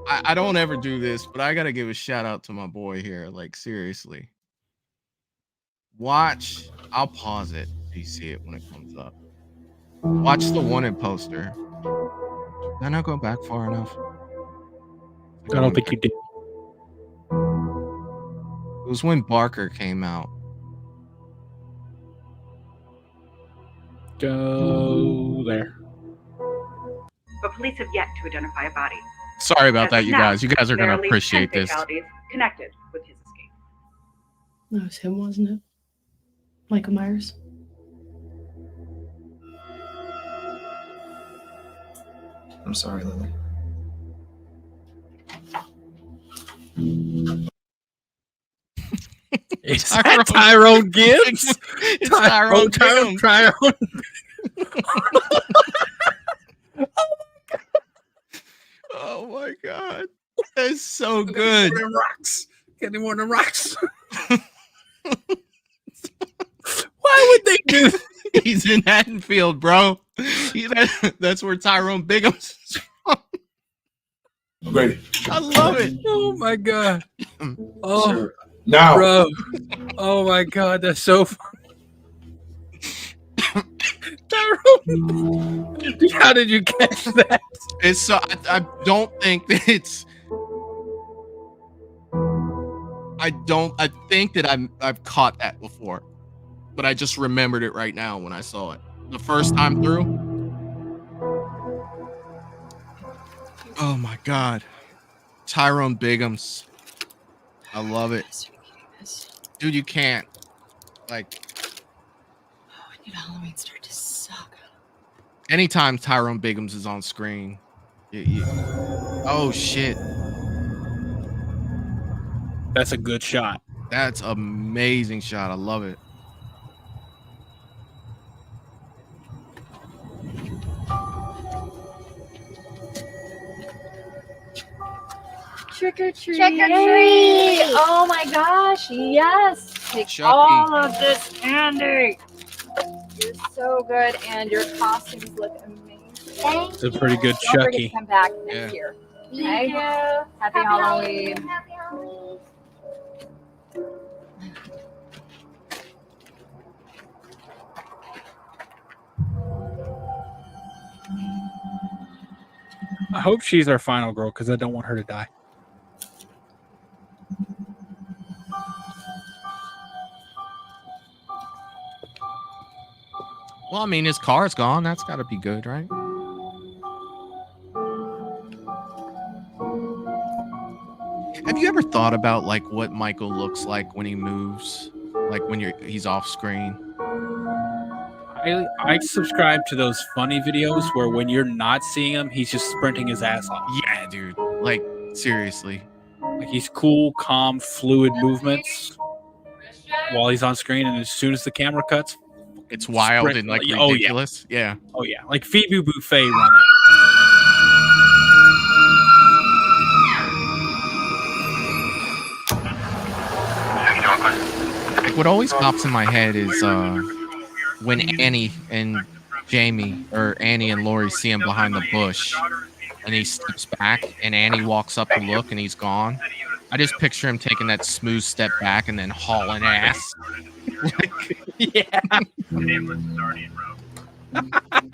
I don't ever do this, but I gotta give a shout out to my boy here. Like seriously, watch. I'll pause it so you see it when it comes up. Watch the wanted poster. Did I not go back far enough? I don't think you did. It was when Barker came out. Go there. But police have yet to identify a body. Sorry about As that, of you now, guys. You guys are there gonna at least appreciate 10 this. fatalities connected with his escape. No, it was him, wasn't it? Michael Myers. I'm sorry, Lily. Is that Tyrone Gibbs? It's Tyrone Gibbs. Tyrone. Oh my god, that's so good. Get him rocks. Get him on the rocks. Why would they do that? He's in Haddonfield, bro. That's where Tyrone Bigham's is from. Great. I love it. Oh my god. Oh, Sir. Now. bro. Oh my god, that's so funny. Tyrone. How did you catch that? It's so I don't think that it's. I think that I've caught that before, but I just remembered it right now when I saw it the first time through. Oh my god, Tyrone Bigham's. I love it, dude. You can't like. When did Halloween start to suck? Anytime Tyrone Bigham's is on screen, oh shit. That's a good shot. That's amazing shot. I love it. Trick or treat. Trick or treat. Oh my gosh, yes. Take Chucky. all of this candy. You're so good, and your costumes look amazing. Thank It's a pretty good Don't forget to Chucky. come back next Yeah. year. Thank you. Happy Halloween. Happy Halloween. I hope she's our final girl because I don't want her to die. Well, I mean, his car's gone. That's got to be good, right? Have you ever thought about like what Michael looks like when he moves, like when he's off screen? I subscribe to those funny videos where when you're not seeing him, he's just sprinting his ass off. Yeah, dude. Like seriously. Like he's cool, calm, fluid movements while he's on screen, and as soon as the camera cuts, It's wild sprint. and like Oh, yeah. ridiculous. Yeah. Oh yeah, like Phoebe Buffet running. Like what always pops in my head is when Annie and Jamie or Annie and Lori see him behind the bush and he steps back and Annie walks up to look and he's gone. I just picture him taking that smooth step back and then hauling ass. Yeah.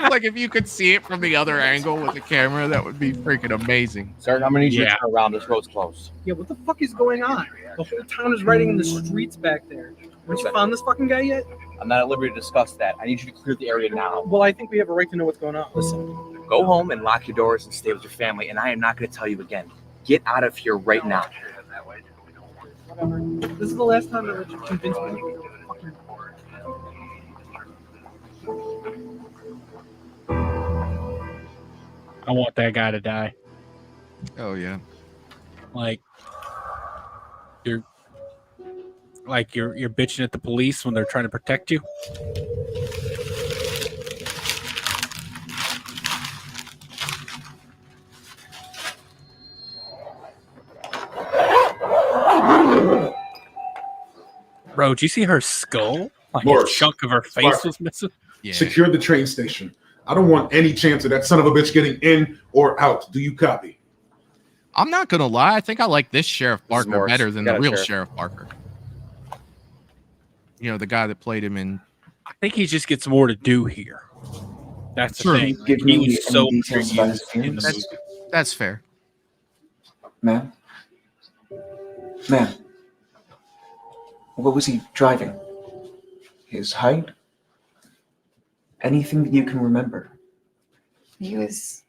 Like if you could see it from the other angle with the camera, that would be freaking amazing. Sir, I'm gonna need you to Yeah. turn around. This road's closed. Yeah, what the fuck is going on? The whole town is riding in the streets back there. Haven't you found this fucking guy yet? I'm not at liberty to discuss that. I need you to clear the area now. Well, I think we have a right to know what's going on. Listen, Go home and lock your doors and stay with your family. And I am not going to tell you again. Get out of here right now. whatever. This is the last time that you convinced me. Fucking... I want that guy to die. Oh yeah. Like you're bitching at the police when they're trying to protect you. Bro, did you see her skull? Like Morris, a chunk of her face Spark. was missing. Secure the train station. I don't want any chance of that son of a bitch getting in or out. Do you copy? I'm not gonna lie. I think I like this Sheriff Barker Morris. better than Got the it, real Sheriff. Sheriff Barker. You know, the guy that played him in. I think he just gets more to do here. That's the Sure. thing. Give He me was so any details about his underused in the appearance? movie. That's fair. Ma'am? Ma'am? What was he driving? His height? Anything that you can remember? He was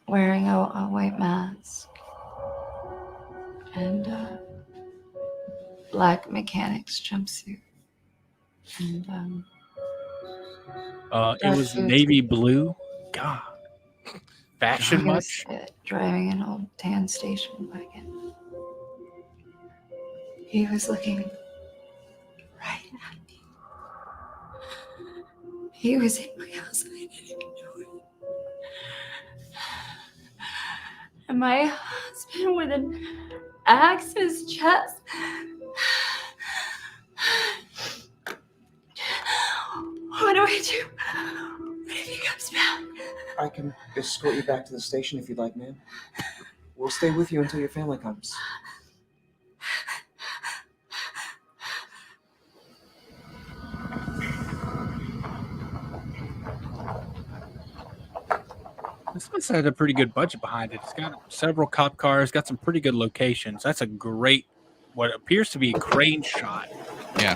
wearing a white mask and a black mechanic's jumpsuit. And It was navy blue. God. Fashion he was much? driving an old tan station wagon. He was looking right at me. He was in my house and I didn't even know it. And my husband with an axe in his chest. What do I do? What if he comes back? I can escort you back to the station if you'd like, ma'am. We'll stay with you until your family comes. This one's had a pretty good budget behind it. It's got several cop cars, got some pretty good locations. That's a great, what appears to be a crane shot. Yeah.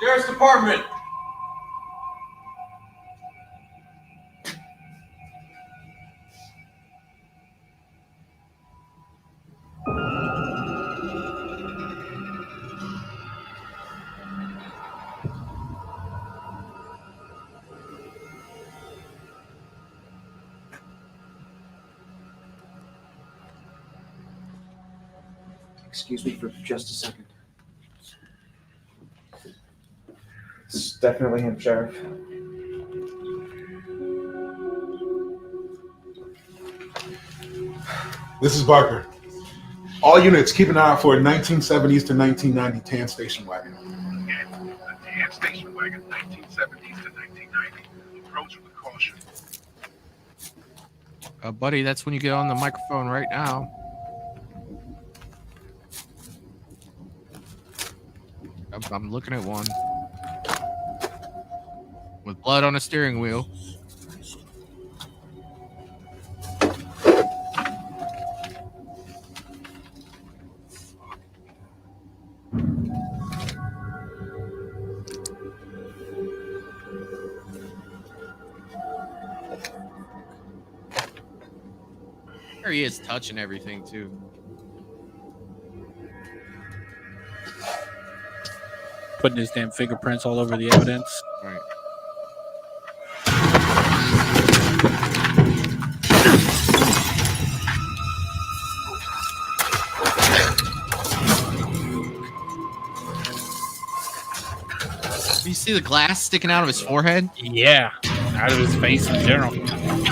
Sheriff's Department. Excuse me for just a second. It's definitely him, Sheriff. This is Barker. All units, keep an eye out for a 1970s to 1990 tan station wagon. Again, a tan station wagon, 1970s to 1990. Approach with caution. Buddy, that's when you get on the microphone right now. I'm looking at one with blood on a steering wheel. There he is, touching everything too. Putting his damn fingerprints all over the evidence. Right. Do you see the glass sticking out of his forehead? Yeah, out of his face in general.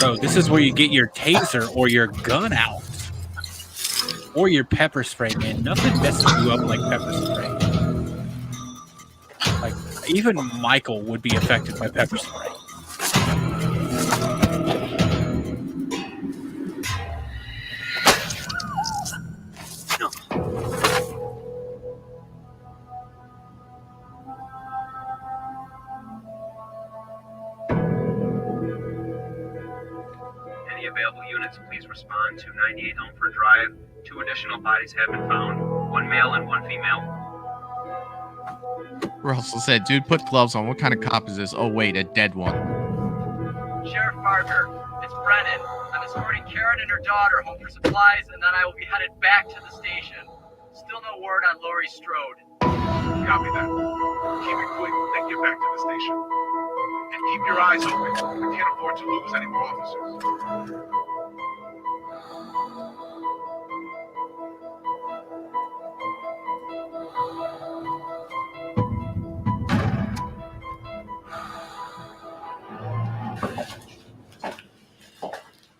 Bro, this is where you get your taser or your gun out. Or your pepper spray, man. Nothing messes you up like pepper spray. Like, even Michael would be affected by pepper spray. Any available units, please respond to 98 Elmford Drive. 2 additional bodies have been found. 1 male and 1 female. Russell said, dude, put gloves on. What kind of cop is this? Oh, wait, a dead one. Sheriff Parker, it's Brennan. I'm escorting Karen and her daughter home for supplies, and then I will be headed back to the station. Still no word on Laurie Strode. Copy that. Keep it quick, then get back to the station. And keep your eyes open. We can't afford to lose any more officers.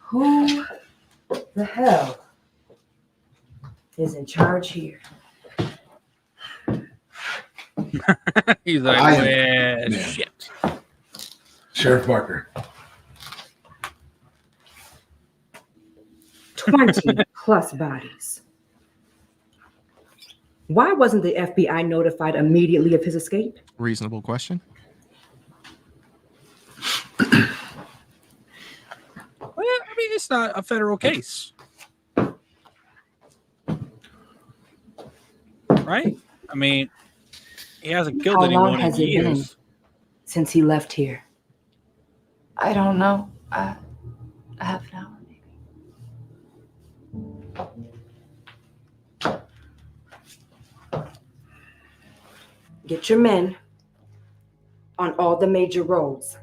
Who the hell is in charge here? He's like, I well, am- shit. Sheriff Barker. 20 plus bodies. Why wasn't the FBI notified immediately of his escape? Reasonable question. Well, I mean, it's not a federal case, right? I mean, he hasn't killed How long anyone has in it been years. since he left here? I don't know. Half an hour. Get your men on all the major roads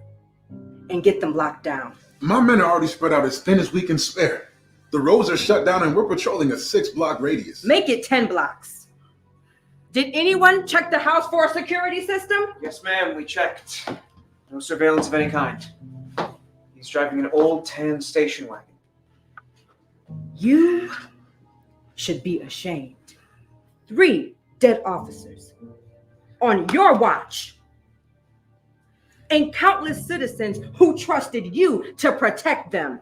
and get them locked down. My men are already spread out as thin as we can spare. The roads are shut down and we're patrolling a 6-block radius. Make it 10 blocks. Did anyone check the house for a security system? Yes, ma'am, we checked. No surveillance of any kind. He's driving an old tan station wagon. You should be ashamed. 3 dead officers on your watch. And countless citizens who trusted you to protect them.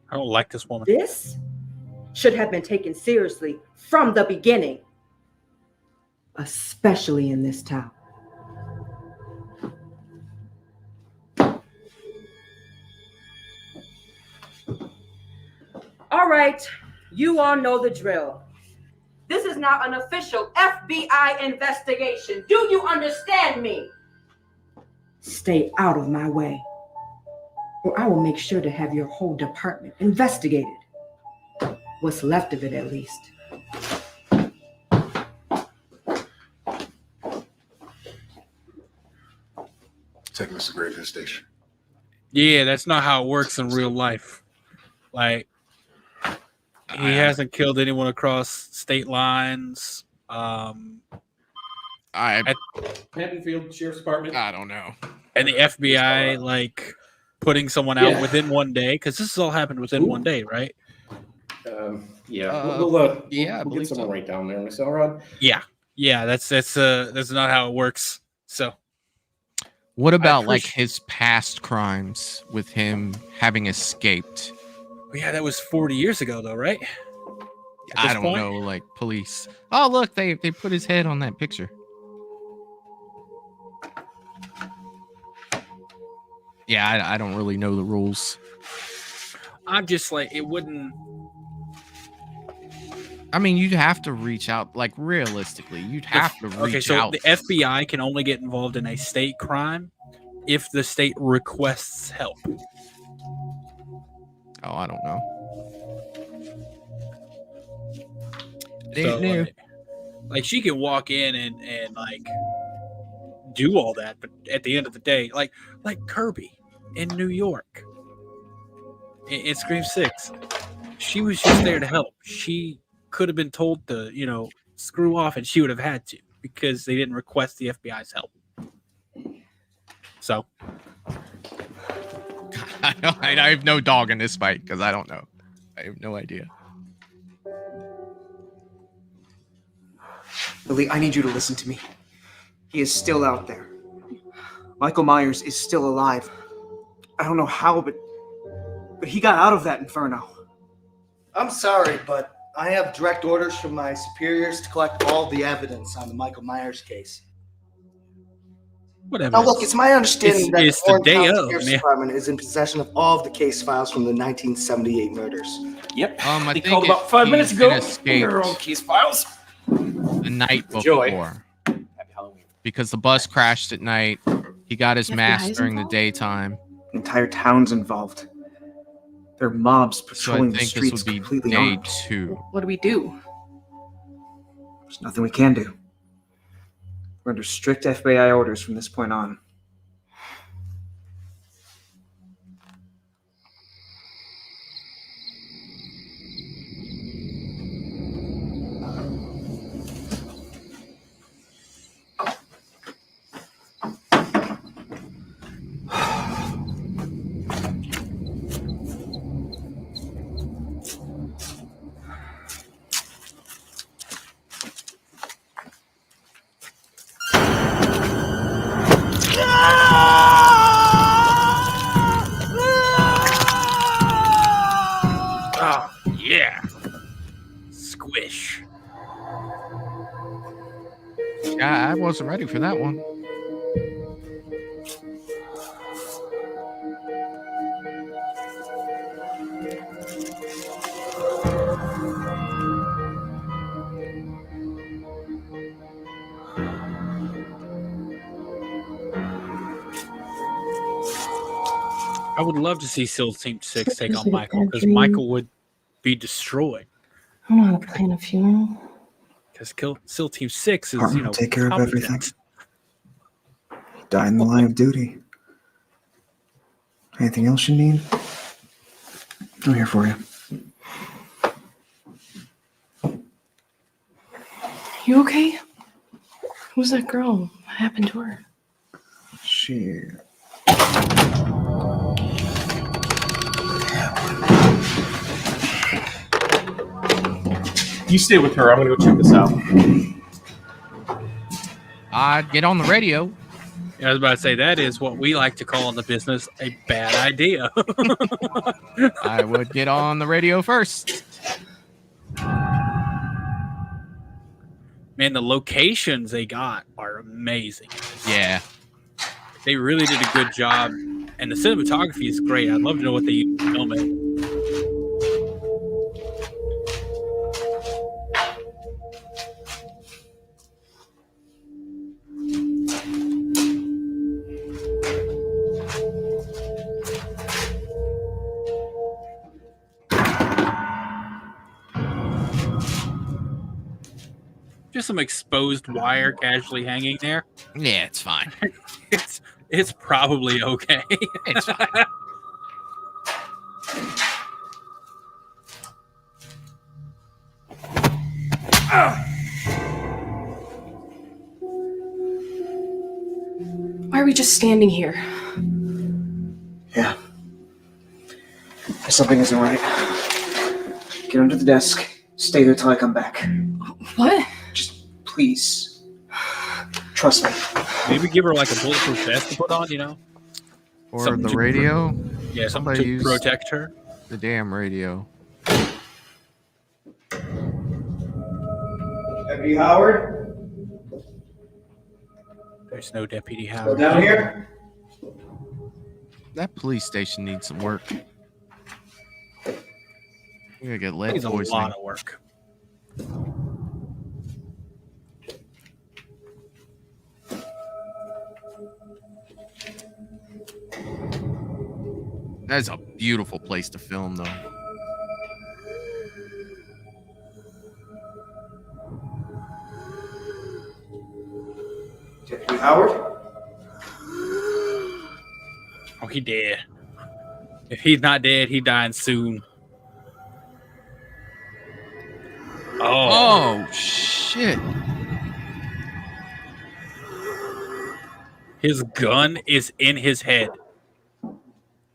I don't like this woman. This should have been taken seriously from the beginning, especially in this town. All right, you all know the drill. This is not an official FBI investigation. Do you understand me? Stay out of my way, or I will make sure to have your whole department investigated. What's left of it, at least. Taking us to Gravehead Station. Yeah, that's not how it works in real life. Like, he hasn't killed anyone across state lines. Haddonfield Sheriff's Department. I don't know. And the FBI, like, putting someone out within one day, because this has all happened within one day, right? We'll yeah, get someone right down there, Miss Elrod. Yeah. That's not how it works. So, What about like his past crimes with him having escaped? Yeah, that was 40 years ago, though, right? I don't know, like police. Oh, look, they put his head on that picture. Yeah, I don't really know the rules. I'm just like, it wouldn't. I mean, you'd have to reach out, like realistically, you'd have to reach out. The FBI can only get involved in a state crime if the state requests help. Oh, I don't know. So, like, she can walk in and like do all that, but at the end of the day, like Kirby in New York in Scream 6, she was just there to help. She could have been told to, screw off, and she would have had to because they didn't request the FBI's help. So I have no dog in this fight because I don't know. I have no idea. Lily, I need you to listen to me. He is still out there. Michael Myers is still alive. I don't know how, but he got out of that inferno. I'm sorry, but I have direct orders from my superiors to collect all the evidence on the Michael Myers case. Whatever. Now, look, it's my understanding that it's the Orange the day County of, Sheriff's man. Department is in possession of all of the case files from the 1978 murders. Yep. I They think called about 5 minutes ago. escaped Their own case files. the night Enjoy. before. Because the bus crashed at night. He got his mask during the daytime. The entire town's involved. There are mobs So I patrolling the think this streets would be completely day armed. 2. What do we do? There's nothing we can do. We're under strict FBI orders from this point on. Oh, yeah. Squish. I wasn't ready for that one. I would love to see SEAL Team 6 take Feels on like a Michael, bad because dream. Michael would be destroyed. I don't know how to plan a funeral. Because SEAL Team 6 is, Department will take care of competent. everything. Die in the line of duty. Anything else you need? I'm here for you. You okay? Who's that girl? What happened to her? She. You stay with her. I'm gonna go check this out. I'd get on the radio. I was about to say, that is what we like to call in the business a bad idea. I would get on the radio first. Man, the locations they got are amazing. Yeah. They really did a good job. And the cinematography is great. I'd love to know what they used to film it. Just some exposed wire casually hanging there. Yeah, it's fine. It's probably okay. It's fine. Why are we just standing here? Yeah. Something isn't right. Get under the desk. Stay there till I come back. What? Just please. Trust me. Maybe give her like a bulletproof vest to put on, Or Something the to radio. Yeah, something Somebody to use protect her. The damn radio. Deputy Howard? There's no Deputy Go Howard. down here. That police station needs some work. We gotta get lead Needs a poisoning. lot of work. That's a beautiful place to film, though. Deputy Howard? Oh, he dead. If he's not dead, he dying soon. Oh, shit. His gun is in his head.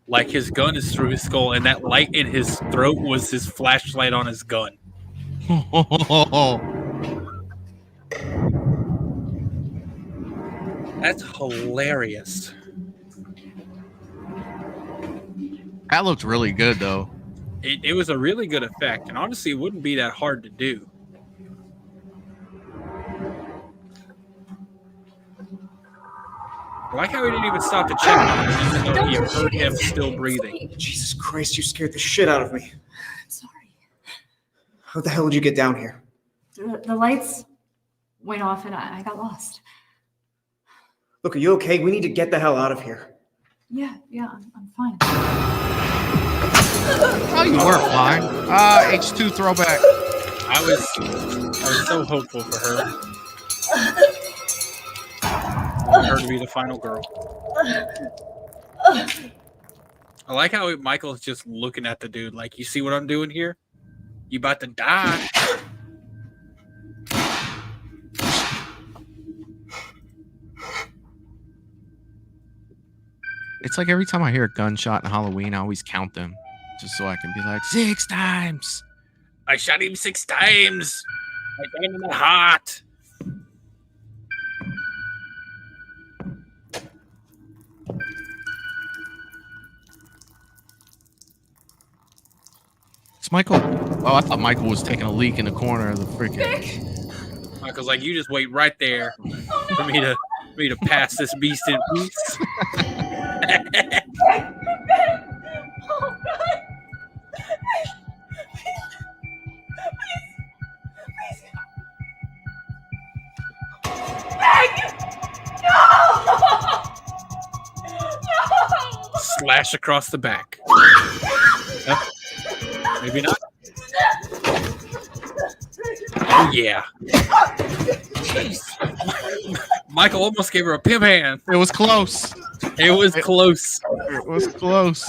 Like his gun is through his skull, and that light in his throat was his flashlight on his gun. That's hilarious. That looked really good, though. It was a really good effect, and honestly, it wouldn't be that hard to do. I like how he didn't even stop to check on him, even though he heard him still breathing. Jesus Christ, you scared the shit out of me. Sorry. How the hell did you get down here? The lights went off and I got lost. Look, are you okay? We need to get the hell out of here. Yeah, I'm fine. Oh, you were fine. H2 throwback. I was so hopeful for her. I want her to be the final girl. I like how Michael's just looking at the dude like, you see what I'm doing here? You about to die. It's like every time I hear a gunshot in Halloween, I always count them. Just so I can be like, 6 times. I shot him 6 times. I got him in the heart. It's Michael. Oh, I thought Michael was taking a leak in the corner of the freaking. Michael's like, you just wait right there for me to pass this beast in peace. Slash across the back. Maybe not. Oh yeah. Jeez. Michael almost gave her a pimp hand. It was close. It was close. It was close.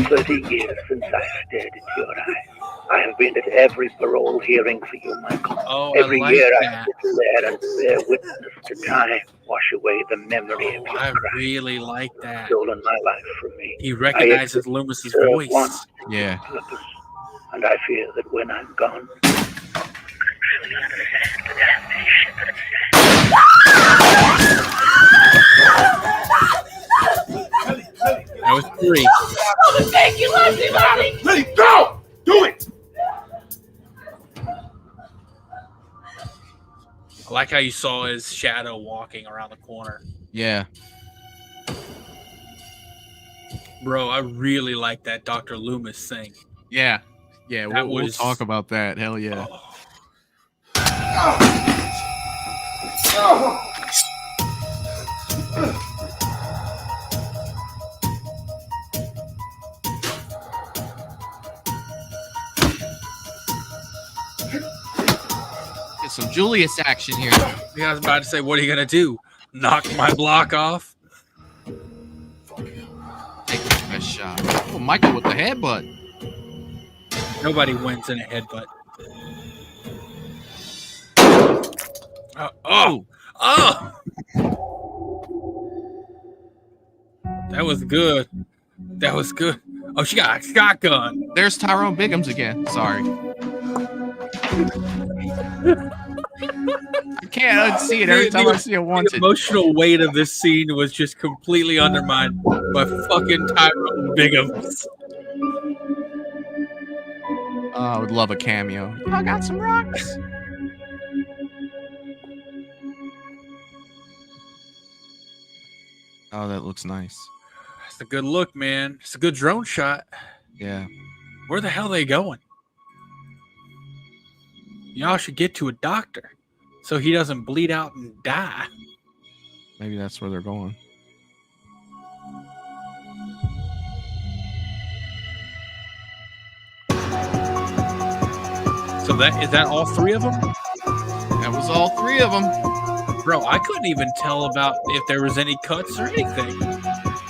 30 years since I stared at your eyes. I have been at every parole hearing for you, Michael. Oh, every I like year that. I sit there and bear witness to time, wash away the memory of your I crime. really like that. Stolen my life from me. He recognizes Loomis's voice. Once, Yeah. purpose, and I fear that when I'm gone, you'll understand the damnation that That was 3. Oh, thank you, Leslie, Mommy. Let it go! Do it! I like how you saw his shadow walking around the corner. Yeah. Bro, I really like that Dr. Loomis thing. Yeah. Yeah, That we'll was- talk about that. Hell yeah. Get some Julius action here. Yeah, I was about to say, what are you gonna do? Knock my block off? Take the best shot. Oh, Michael with the headbutt. Nobody wins in a headbutt. Oh! That was good. That was good. Oh, she got a shotgun. There's Tyrone Biggums again. Sorry. I can't unsee it every time I see it once. The emotional weight of this scene was just completely undermined by fucking Tyrone Biggums. Oh, I would love a cameo. I got some rocks. Oh, that looks nice. It's a good look, man. It's a good drone shot. Yeah. Where the hell are they going? Y'all should get to a doctor so he doesn't bleed out and die. Maybe that's where they're going. So is that all 3 of them? That was all 3 of them. Bro, I couldn't even tell about if there was any cuts or anything.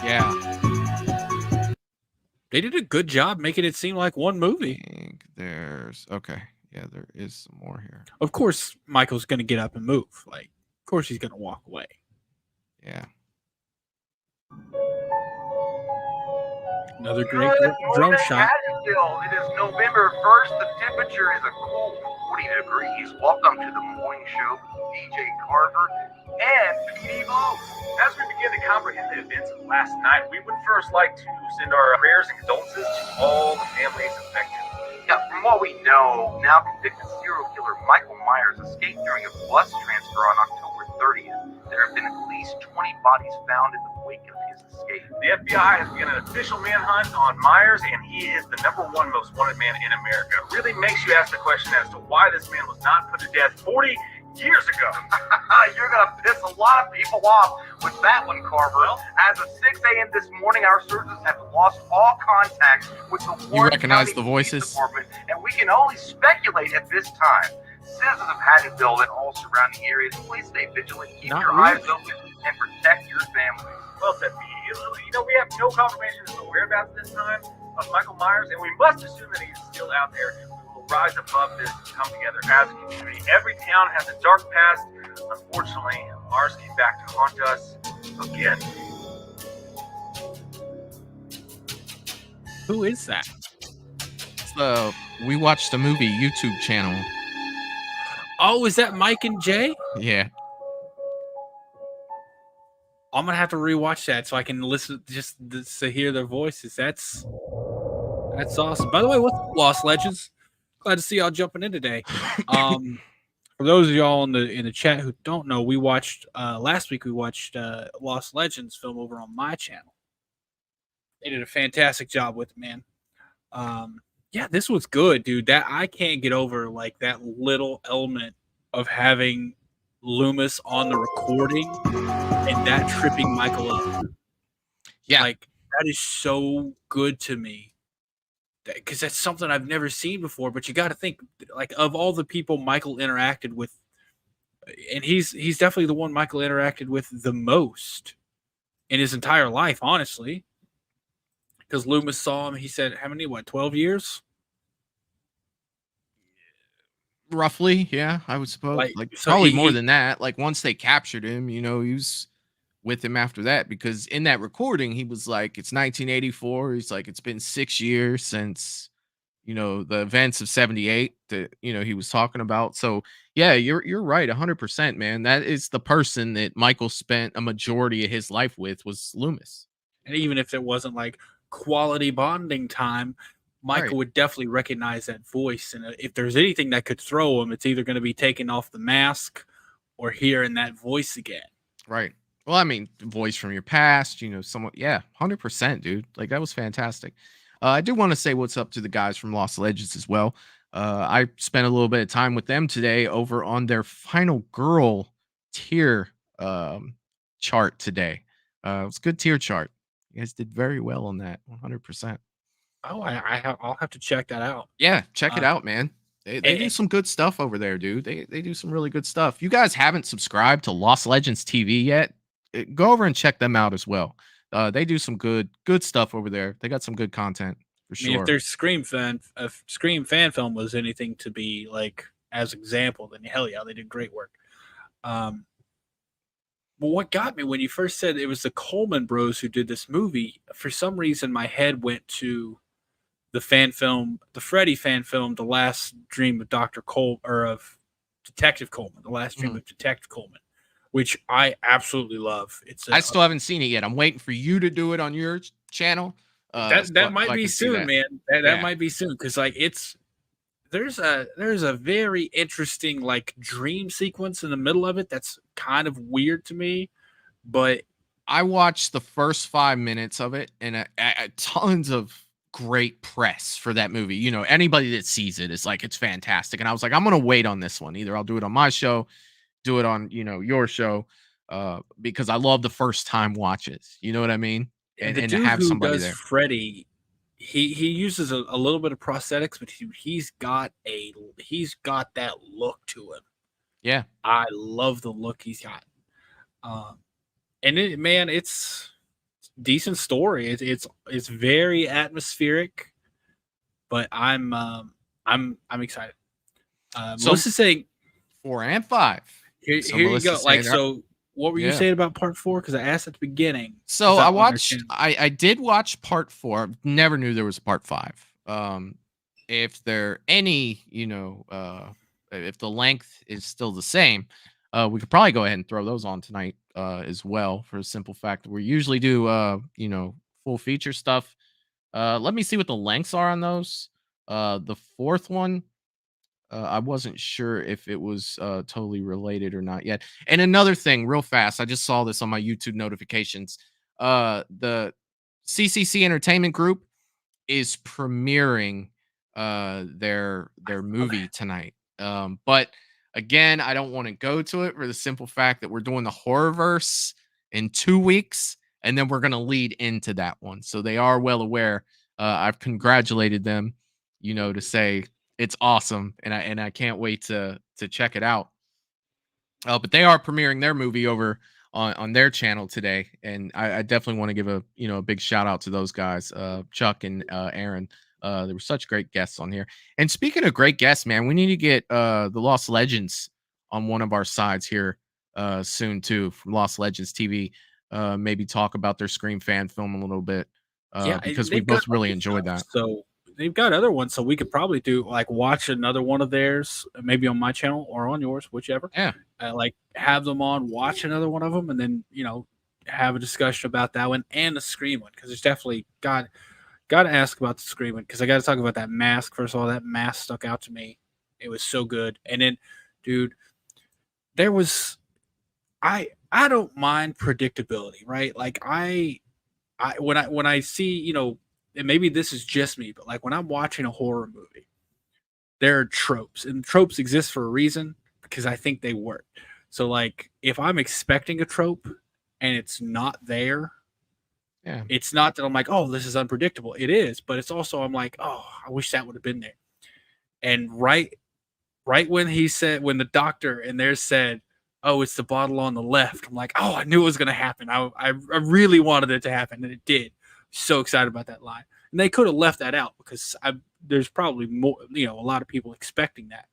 Yeah. They did a good job making it seem like one movie. I think there's okay. Yeah, there is some more here. Of course, Michael's going to get up and move. Like, of course, he's going to walk away. Yeah. Another great drone shot. It is November 1st. The temperature is a cool 40 degrees. Welcome to the morning show with DJ Carver and PD Bo. As we begin to comprehend the events of last night, we would first like to send our prayers and condolences to all the families affected. Now, from what we know, now convicted serial killer Michael Myers escaped during a bus transfer on October 30th. There have been at least 20 bodies found in the wake of his escape. The FBI has begun an official manhunt on Myers, and he is the #1 most wanted man in America. It really makes you ask the question as to why this man was not put to death 40 years ago. You're going to piss a lot of people off with that one, Carver. As of 6 a.m. this morning, our searchers have lost all contact with the Warren recognize County the Police voices? Department, and we can only speculate at this time. Citizens of Haddonfield and all surrounding areas, please stay vigilant, keep Not your really. eyes open, and protect your family. Well said, PD. You know, we have no confirmation as to the whereabouts this time of Michael Myers, and we must assume that he is still out there. We will rise above this and come together as a community. Every town has a dark past. Unfortunately, ours came back to haunt us again. Who is that? It's the We Watched the Movie YouTube channel. Oh, is that Mike and Jay? Yeah. I'm gonna have to rewatch that so I can listen just to hear their voices. That's awesome. By the way, what's up, Lost Legends? Glad to see y'all jumping in today. For those of y'all in the chat who don't know, we watched last week. We watched Lost Legends film over on my channel. They did a fantastic job with it, man. Yeah, this was good, dude. That I can't get over like that little element of having Loomis on the recording and that tripping Michael up. Yeah, like that is so good to me. Because that's something I've never seen before. But you got to think, like, of all the people Michael interacted with, and he's definitely the one Michael interacted with the most in his entire life, honestly. Because Loomis saw him, he said, how many? 12 years? Roughly, yeah, I would suppose. Like so probably more than that. Like once they captured him, he was with him after that, because in that recording he was like, it's 1984. He's like, it's been 6 years since the events of 78 that he was talking about. So yeah, you're right 100%, man. That is the person that Michael spent a majority of his life with, was Loomis. And even if it wasn't like quality bonding time, Michael would definitely recognize that voice. And if there's anything that could throw him, it's either going to be taking off the mask or hearing that voice again. Right. Well, I mean, voice from your past, somewhat. Yeah, 100%, dude. Like, that was fantastic. I do want to say what's up to the guys from Lost Legends as well. I spent a little bit of time with them today over on their Final Girl tier chart today. It was a good tier chart. You guys did very well on that, 100%. Oh, I'll have to check that out. Yeah, check it out, man. They do some good stuff over there, dude. They do some really good stuff. You guys haven't subscribed to Lost Legends TV yet, go over and check them out as well. They do some good stuff over there. They got some good content for sure. I mean, if their Scream fan film was anything to be like as example, then hell yeah, they did great work. But what got me when you first said it was the Coleman Bros who did this movie, for some reason my head went to the fan film, the Freddy fan film, The Last Dream of Dr. Cole, or of Detective Coleman, The Last Dream of Detective Coleman, which I absolutely love. I still haven't seen it yet. I'm waiting for you to do it on your channel. That might be soon, man. That might be soon, because like there's a very interesting like dream sequence in the middle of it that's kind of weird to me, but I watched the first 5 minutes of it, and tons of great press for that movie. Anybody that sees it is like, it's fantastic. And I was like, I'm gonna wait on this one. Either I'll do it on my show, do it on your show, because I love the first time watches. You know what I mean? And the to dude have who somebody does there. Freddy, he uses a little bit of prosthetics, but he's got that look to him. Yeah, I love the look he's got. And it's decent story. It's very atmospheric, but I'm excited. So Melissa's saying 4 and 5. Here you go. Like, so what were you saying about part 4? Because I asked at the beginning. So I did watch part 4. Never knew there was a part 5. If there any, if the length is still the same, we could probably go ahead and throw those on tonight as well, for a simple fact that we usually do full feature stuff. Let me see what the lengths are on those. The fourth one, I wasn't sure if it was totally related or not yet. And another thing, real fast, I just saw this on my YouTube notifications. The CCC Entertainment Group is premiering their movie tonight. But again, I don't want to go to it for the simple fact that we're doing the Horrorverse in 2 weeks, and then we're going to lead into that one. So they are well aware. I've congratulated them, to say it's awesome, and I can't wait to check it out. But they are premiering their movie over on their channel today, and I definitely want to give a big shout out to those guys, Chuck and Aaron. There were such great guests on here. And speaking of great guests, man, we need to get the Lost Legends on one of our sides here soon too, from Lost Legends TV. Maybe talk about their Scream fan film a little bit, because we both really enjoyed that. So they've got other ones, so we could probably do like watch another one of theirs, maybe on my channel or on yours, whichever. Yeah, like have them on, watch another one of them, and then have a discussion about that one and the Scream one, because there's definitely Got to ask about the screaming because I got to talk about that mask. First of all, that mask stuck out to me. It was so good. And then, dude, there was I don't mind predictability, right? Like when I see, and maybe this is just me, but like when I'm watching a horror movie, there are tropes, and tropes exist for a reason because I think they work. So like if I'm expecting a trope and it's not there, Yeah. it's not that I'm like, oh, this is unpredictable. It is, but it's also I'm like, oh, I wish that would have been there. And right when when the doctor and there said, oh, it's the bottle on the left, I'm like, oh, I knew it was gonna happen. I really wanted it to happen, and it did. So excited about that line. And they could have left that out because there's probably more, a lot of people expecting that.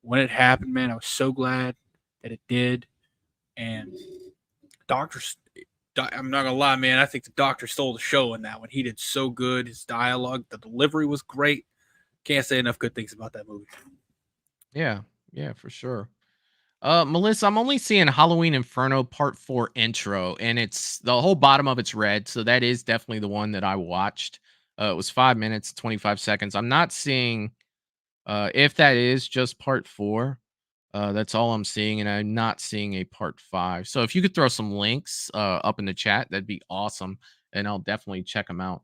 When it happened, man, I was so glad that it did. And I'm not gonna lie, man. I think the doctor stole the show in that one. He did so good. His dialogue, the delivery was great. Can't say enough good things about that movie. Yeah, yeah, for sure. Melissa, I'm only seeing Halloween Inferno Part 4 intro, and it's the whole bottom of it's red, so that is definitely the one that I watched. It was 5 minutes, 25 seconds. I'm not seeing if that is just Part 4. That's all I'm seeing, and I'm not seeing a Part 5. So if you could throw some links up in the chat, that'd be awesome, and I'll definitely check them out.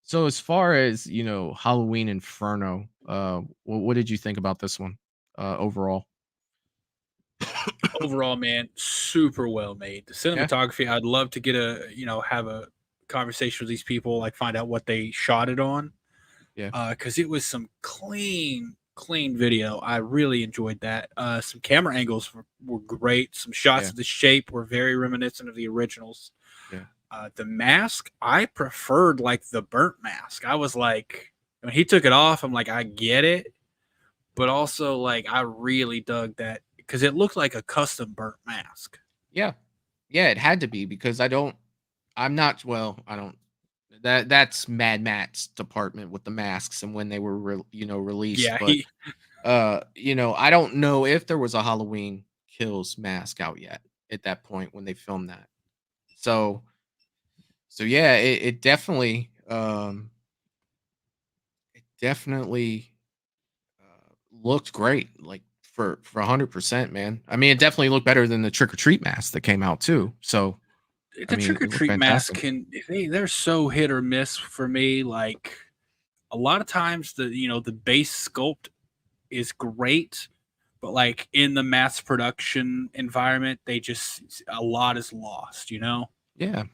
So as far as Halloween Inferno, what did you think about this one overall? Overall, man, super well made. The cinematography, I'd love to get have a conversation with these people, like find out what they shot it on. Yeah. Because it was some clean video. I really enjoyed that. Some camera angles were great. Some shots of the shape were very reminiscent of the originals. Yeah. The mask, I preferred like the burnt mask. I was like, when he took it off, I'm like, I get it. But also, like, I really dug that because it looked like a custom burnt mask. Yeah. Yeah, it had to be because that's Mad Matt's department with the masks and when they were released. Yeah, but I don't know if there was a Halloween Kills mask out yet at that point when they filmed that. So yeah, it definitely looked great, like for 100%, man. I mean, it definitely looked better than the Trick or Treat mask that came out too. So the Trick or Treat mask they're so hit or miss for me. Like a lot of times the base sculpt is great, but like in the mass production environment, a lot is lost, Yeah.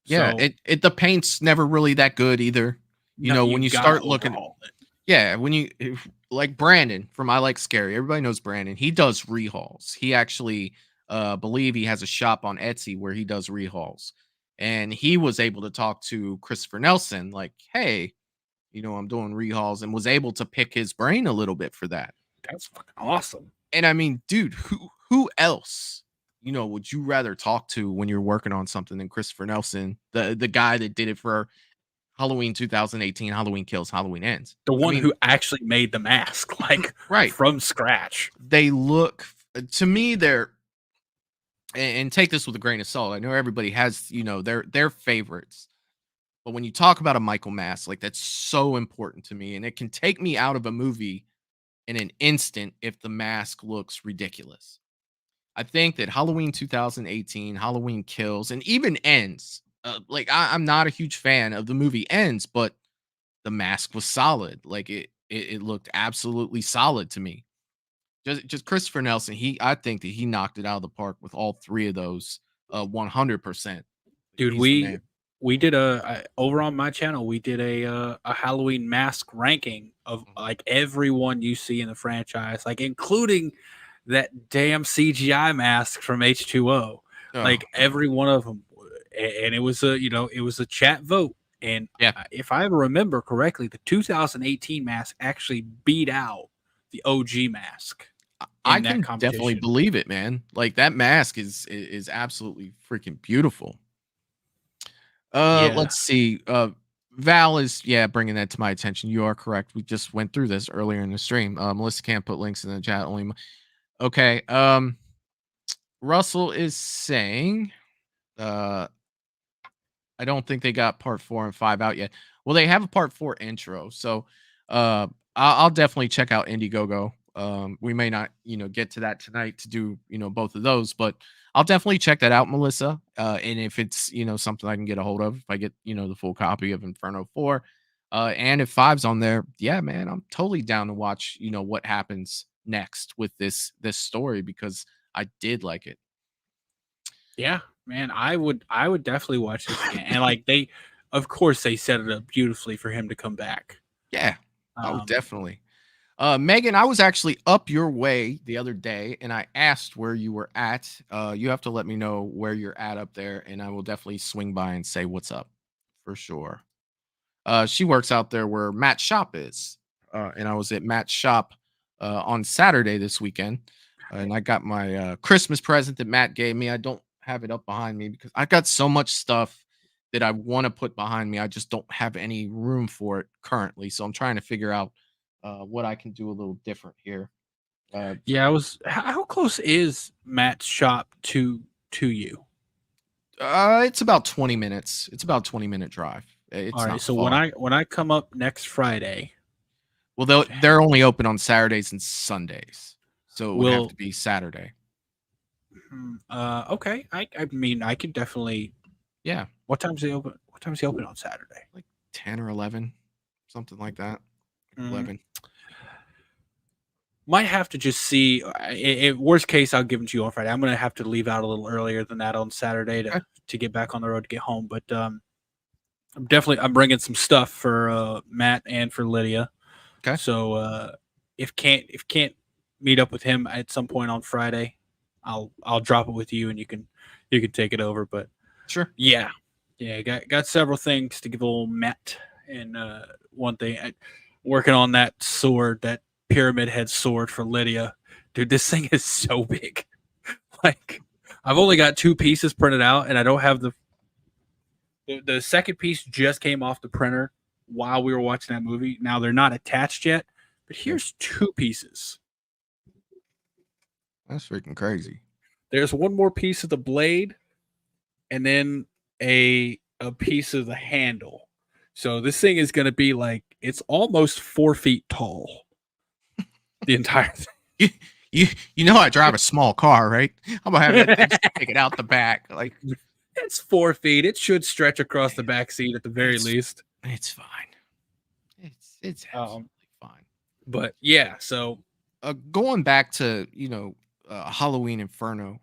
Yeah, So, the paint's never really that good either. When you start looking yeah, like Brandon from I Like Scary, everybody knows Brandon. He does rehauls. He actually believe he has a shop on Etsy where he does rehauls. And he was able to talk to Christopher Nelson like, "Hey, I'm doing rehauls," and was able to pick his brain a little bit for that. That's fucking awesome. And I mean, dude, who else, would you rather talk to when you're working on something than Christopher Nelson, the guy that did it for Halloween 2018, Halloween Kills, Halloween Ends. The one who actually made the mask, like from scratch. They look to me, and take this with a grain of salt. I know everybody has, their favorites. But when you talk about a Michael mask, like that's so important to me. And it can take me out of a movie in an instant if the mask looks ridiculous. I think that Halloween 2018, Halloween Kills, and even Ends. I'm not a huge fan of the movie Ends, but the mask was solid. Like it looked absolutely solid to me. Just Christopher Nelson. I think that he knocked it out of the park with all three of those 100%. Dude, we did over on my channel, we did a Halloween mask ranking of like everyone you see in the franchise, like including that damn CGI mask from H2O. Like every one of them. And it was a chat vote. And if I ever remember correctly, the 2018 mask actually beat out the OG mask. I can definitely believe it, man. Like that mask is absolutely freaking beautiful. Let's see. Val is bringing that to my attention. You are correct. We just went through this earlier in the stream. Melissa can't put links in the chat. Okay. Russell is saying I don't think they got part 4 and 5 out yet. Well, they have a part 4 intro, so I'll definitely check out Indiegogo. We may not, get to that tonight to do, both of those, but I'll definitely check that out, Melissa. And if it's, something I can get a hold of, if I get, the full copy of Inferno 4, and if 5's on there, yeah, man, I'm totally down to watch, what happens next with this story because I did like it. Yeah, man, I would definitely watch this again. And like of course they set it up beautifully for him to come back. Yeah. Definitely. Megan, I was actually up your way the other day and I asked where you were at. You have to let me know where you're at up there, and I will definitely swing by and say what's up for sure. She works out there where Matt's shop is. And I was at Matt's shop on Saturday this weekend. And I got my Christmas present that Matt gave me. I don't have it up behind me because I got so much stuff that I want to put behind me. I just don't have any room for it currently. So I'm trying to figure out what I can do a little different here. Yeah, how close is Matt's shop to you? It's about 20 minutes. It's about a 20-minute drive. It's all right. not So far. when I come up next Friday, well, they're only open on Saturdays and Sundays, so it would have to be Saturday. Okay. I mean, I could definitely. Yeah. What time's he open? What time's he open on Saturday? Like 10 or 11, something like that. 11. Might have to just see. Worst case, I'll give it to you on Friday. I'm gonna have to leave out a little earlier than that on Saturday to get back on the road to get home. But I'm bringing some stuff for Matt and for Lydia. Okay. So if can't meet up with him at some point on Friday, I'll drop it with you and you can take it over. But sure. Yeah. Got several things to give old Matt, and one thing working on that sword, that pyramid head sword for Lydia. Dude, this thing is so big. Like, I've only got 2 pieces printed out, and I don't have the second piece just came off the printer while we were watching that movie. Now they're not attached yet, but here's 2 pieces. That's freaking crazy. There's one more piece of the blade, and then a piece of the handle. So this thing is going to be like, it's almost 4 feet tall. The entire thing. You know I drive a small car, right? I'm gonna have that thing sticking out the back. Like, it's 4 feet. It should stretch across the back seat at the very least. It's fine. It's absolutely fine. But yeah, so going back to Halloween Inferno,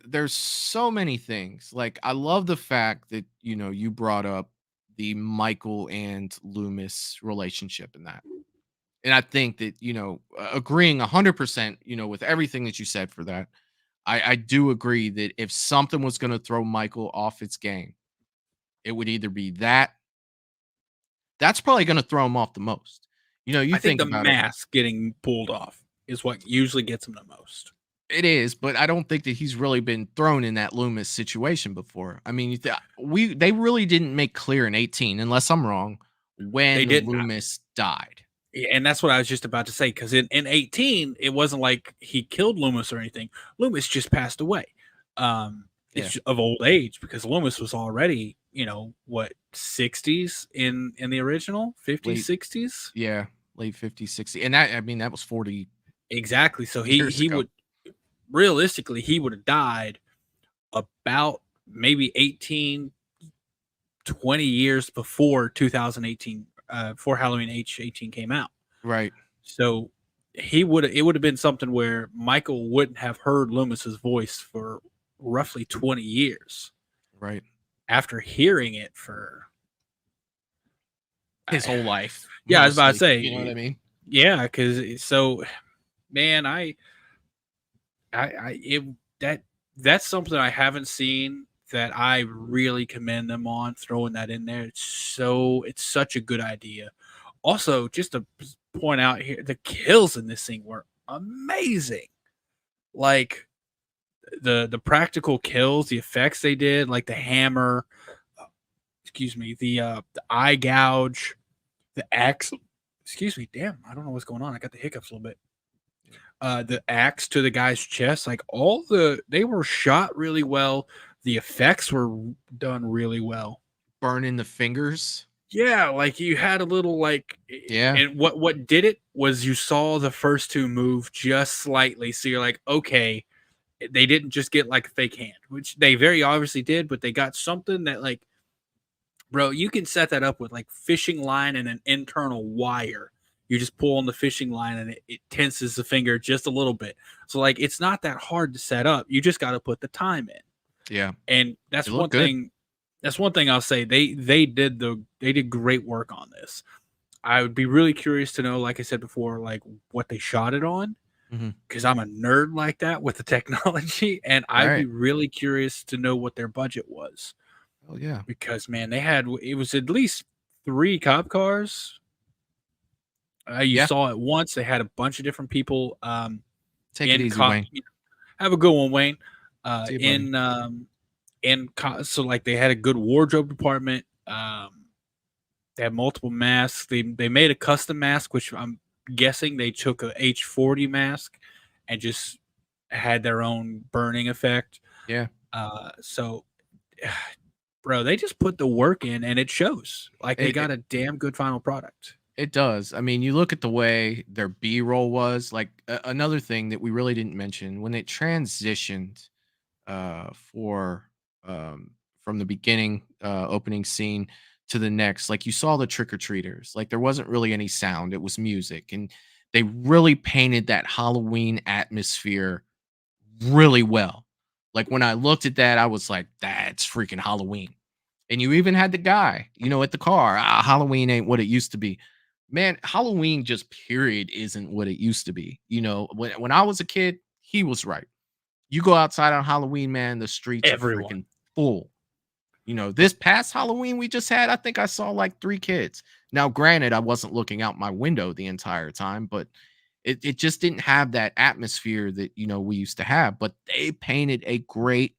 there's so many things. Like, I love the fact that you brought up the Michael and Loomis relationship in that. And I think that, agreeing 100%, with everything that you said for that, I do agree that if something was going to throw Michael off its game, it would either be that. That's probably going to throw him off the most. I think the mask getting pulled off is what usually gets him the most. It is, but I don't think that he's really been thrown in that Loomis situation before. I mean, they really didn't make clear in 18, unless I'm wrong, when Loomis died. Yeah, and that's what I was just about to say, because in 18, it wasn't like he killed Loomis or anything. Loomis just passed away of old age, because Loomis was already, 60s in the original, 50s, 60s? Yeah, late 50s, 60s. And that was 40. Exactly. So he would, realistically, he would have died about maybe 18, 20 years before 2018. Before Halloween H18 came out. Right. So it would have been something where Michael wouldn't have heard Loomis's voice for roughly 20 years. Right. After hearing it for his whole life. Yeah, I was about to say. You know what I mean? Yeah, because man, that's something I haven't seen that I really commend them on throwing that in there. It's such a good idea. Also, just to point out here, the kills in this thing were amazing. Like the practical kills, the effects they did, like the hammer, the eye gouge, the axe. Damn, I don't know what's going on. I got the hiccups a little bit. The axe to the guy's chest, like they were shot really well. The effects were done really well. Burning the fingers. Yeah, like you had a little like Yeah. and what did it was you saw the first two move just slightly, so you're like, okay, they didn't just get like a fake hand, which they very obviously did, but they got something that like, bro, you can set that up with like fishing line and an internal wire. You just pull on the fishing line and it tenses the finger just a little bit. So like it's not that hard to set up. You just got to put the time in. Yeah. And that's It one looked good. thing. That's one thing I'll say. They did great work on this. I would be really curious to know, like I said before, like what they shot it on, Mhm. because I'm a nerd like that with the technology, and I'd be Right. really curious to know what their budget was. Oh yeah. Because man, it was at least 3 cop cars. You Yeah. saw it once. They had a bunch of different people. Take it in easy, Wayne. Have a good one, Wayne. See you, buddy. So like they had a good wardrobe department. They had multiple masks. They made a custom mask, which I'm guessing they took a H40 mask and just had their own burning effect. Yeah. So bro, they just put the work in and it shows. Like they It- got a damn good final product. It does. I mean, you look at the way their B-roll was. Like another thing that we really didn't mention when it transitioned for from the beginning opening scene to the next. Like you saw the trick or treaters. Like there wasn't really any sound. It was music, and they really painted that Halloween atmosphere really well. Like when I looked at that, I was like, "That's freaking Halloween." And you even had the guy, at the car. Halloween ain't what it used to be. Man, Halloween just period isn't what it used to be. When I was a kid, he was right. You go outside on Halloween, man, the streets are Everyone. freaking full. This past Halloween we just had, I think I saw like 3 kids. Now, granted, I wasn't looking out my window the entire time, but it just didn't have that atmosphere that we used to have. But they painted a great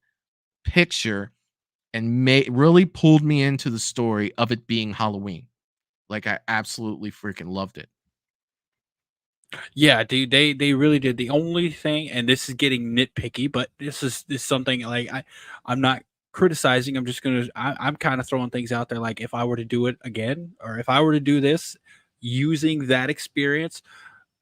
picture and really pulled me into the story of it being Halloween. Like I absolutely freaking loved it. Yeah, dude, they really did. The only thing, and this is getting nitpicky, but this is something like I'm not criticizing. I'm kind of throwing things out there. Like if I were to do it again, or if I were to do this using that experience,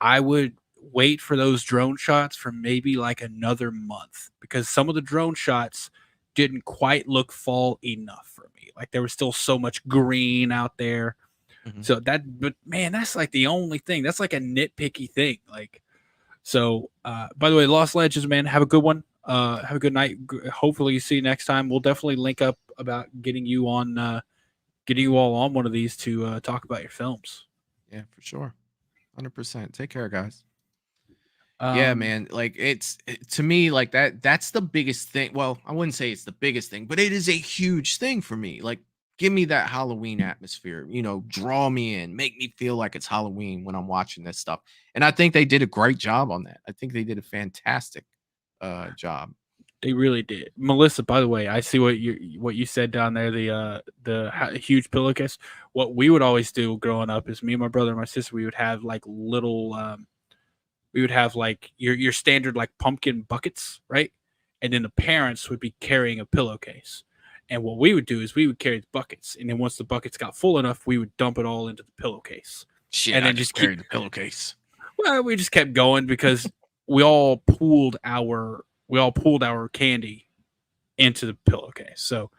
I would wait for those drone shots for maybe like another month, because some of the drone shots didn't quite look fall enough for me. Like there was still so much green out there. Mhm. But man, that's like the only thing. That's like a nitpicky thing. Like, so, by the way, Lost Legends, man, have a good one. Have a good night. Hopefully you see you next time. We'll definitely link up about getting you all on one of these to talk about your films. Yeah, for sure. 100%. Take care, guys. Yeah, man. Like to me, like that's the biggest thing. Well, I wouldn't say it's the biggest thing, but it is a huge thing for me. Like, give me that Halloween atmosphere, draw me in, make me feel like it's Halloween when I'm watching this stuff. And I think they did a great job on that. I think they did a fantastic job. They really did. Melissa, by the way, I see what you said down there, the huge pillowcase. What we would always do growing up is me and my brother and my sister, we would have like little we would have like your standard like pumpkin buckets, right? And then the parents would be carrying a pillowcase. And what we would do is we would carry the buckets, and then once the buckets got full enough, we would dump it all into the pillowcase. Shit, and I then just keep carried the pillowcase. Well, we just kept going because we all pooled our candy into the pillowcase. So,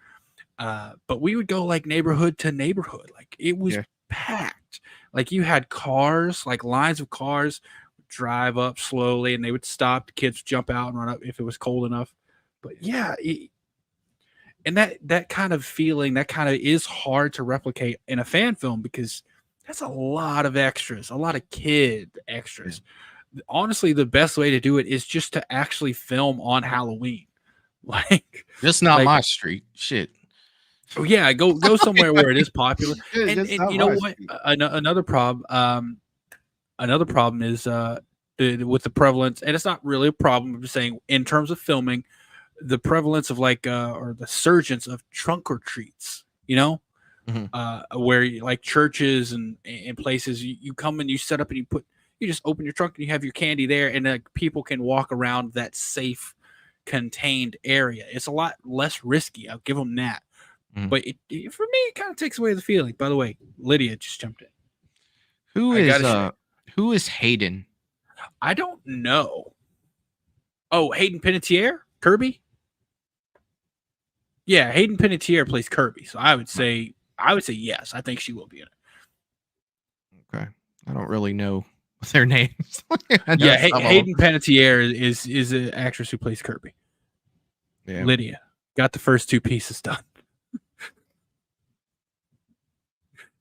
but we would go like neighborhood to neighborhood. Like it was packed. Like you had cars, like lines of cars drive up slowly, and they would stop. The kids would jump out and run up if it was cold enough. But yeah, and that kind of feeling, that kind of is hard to replicate in a fan film, because that's a lot of extras, a lot of kid extras. Honestly, the best way to do it is just to actually film on Halloween. Like, just not my street. Shit. Oh yeah, go somewhere where it is popular. And Just not you know my what? street. Another problem is with the prevalence, and it's not really a problem. I'm just saying in terms of filming, the prevalence of like or the surgence of trunk or treats, where like churches and places, you come and you set up and you just open your trunk and you have your candy there, and like people can walk around that safe, contained area. It's a lot less risky. I'll give them that. But for me, it kind of takes away the feeling. By the way, Lydia just jumped in. Who is Hayden? I don't know. Oh, Hayden Panettiere? Kirby? Yeah, Hayden Panettiere plays Kirby. So I would say yes. I think she will be in it. Okay. I don't really know their names. Yeah, Hayden Panettiere is an actress who plays Kirby. Yeah. Lydia got the first two pieces done.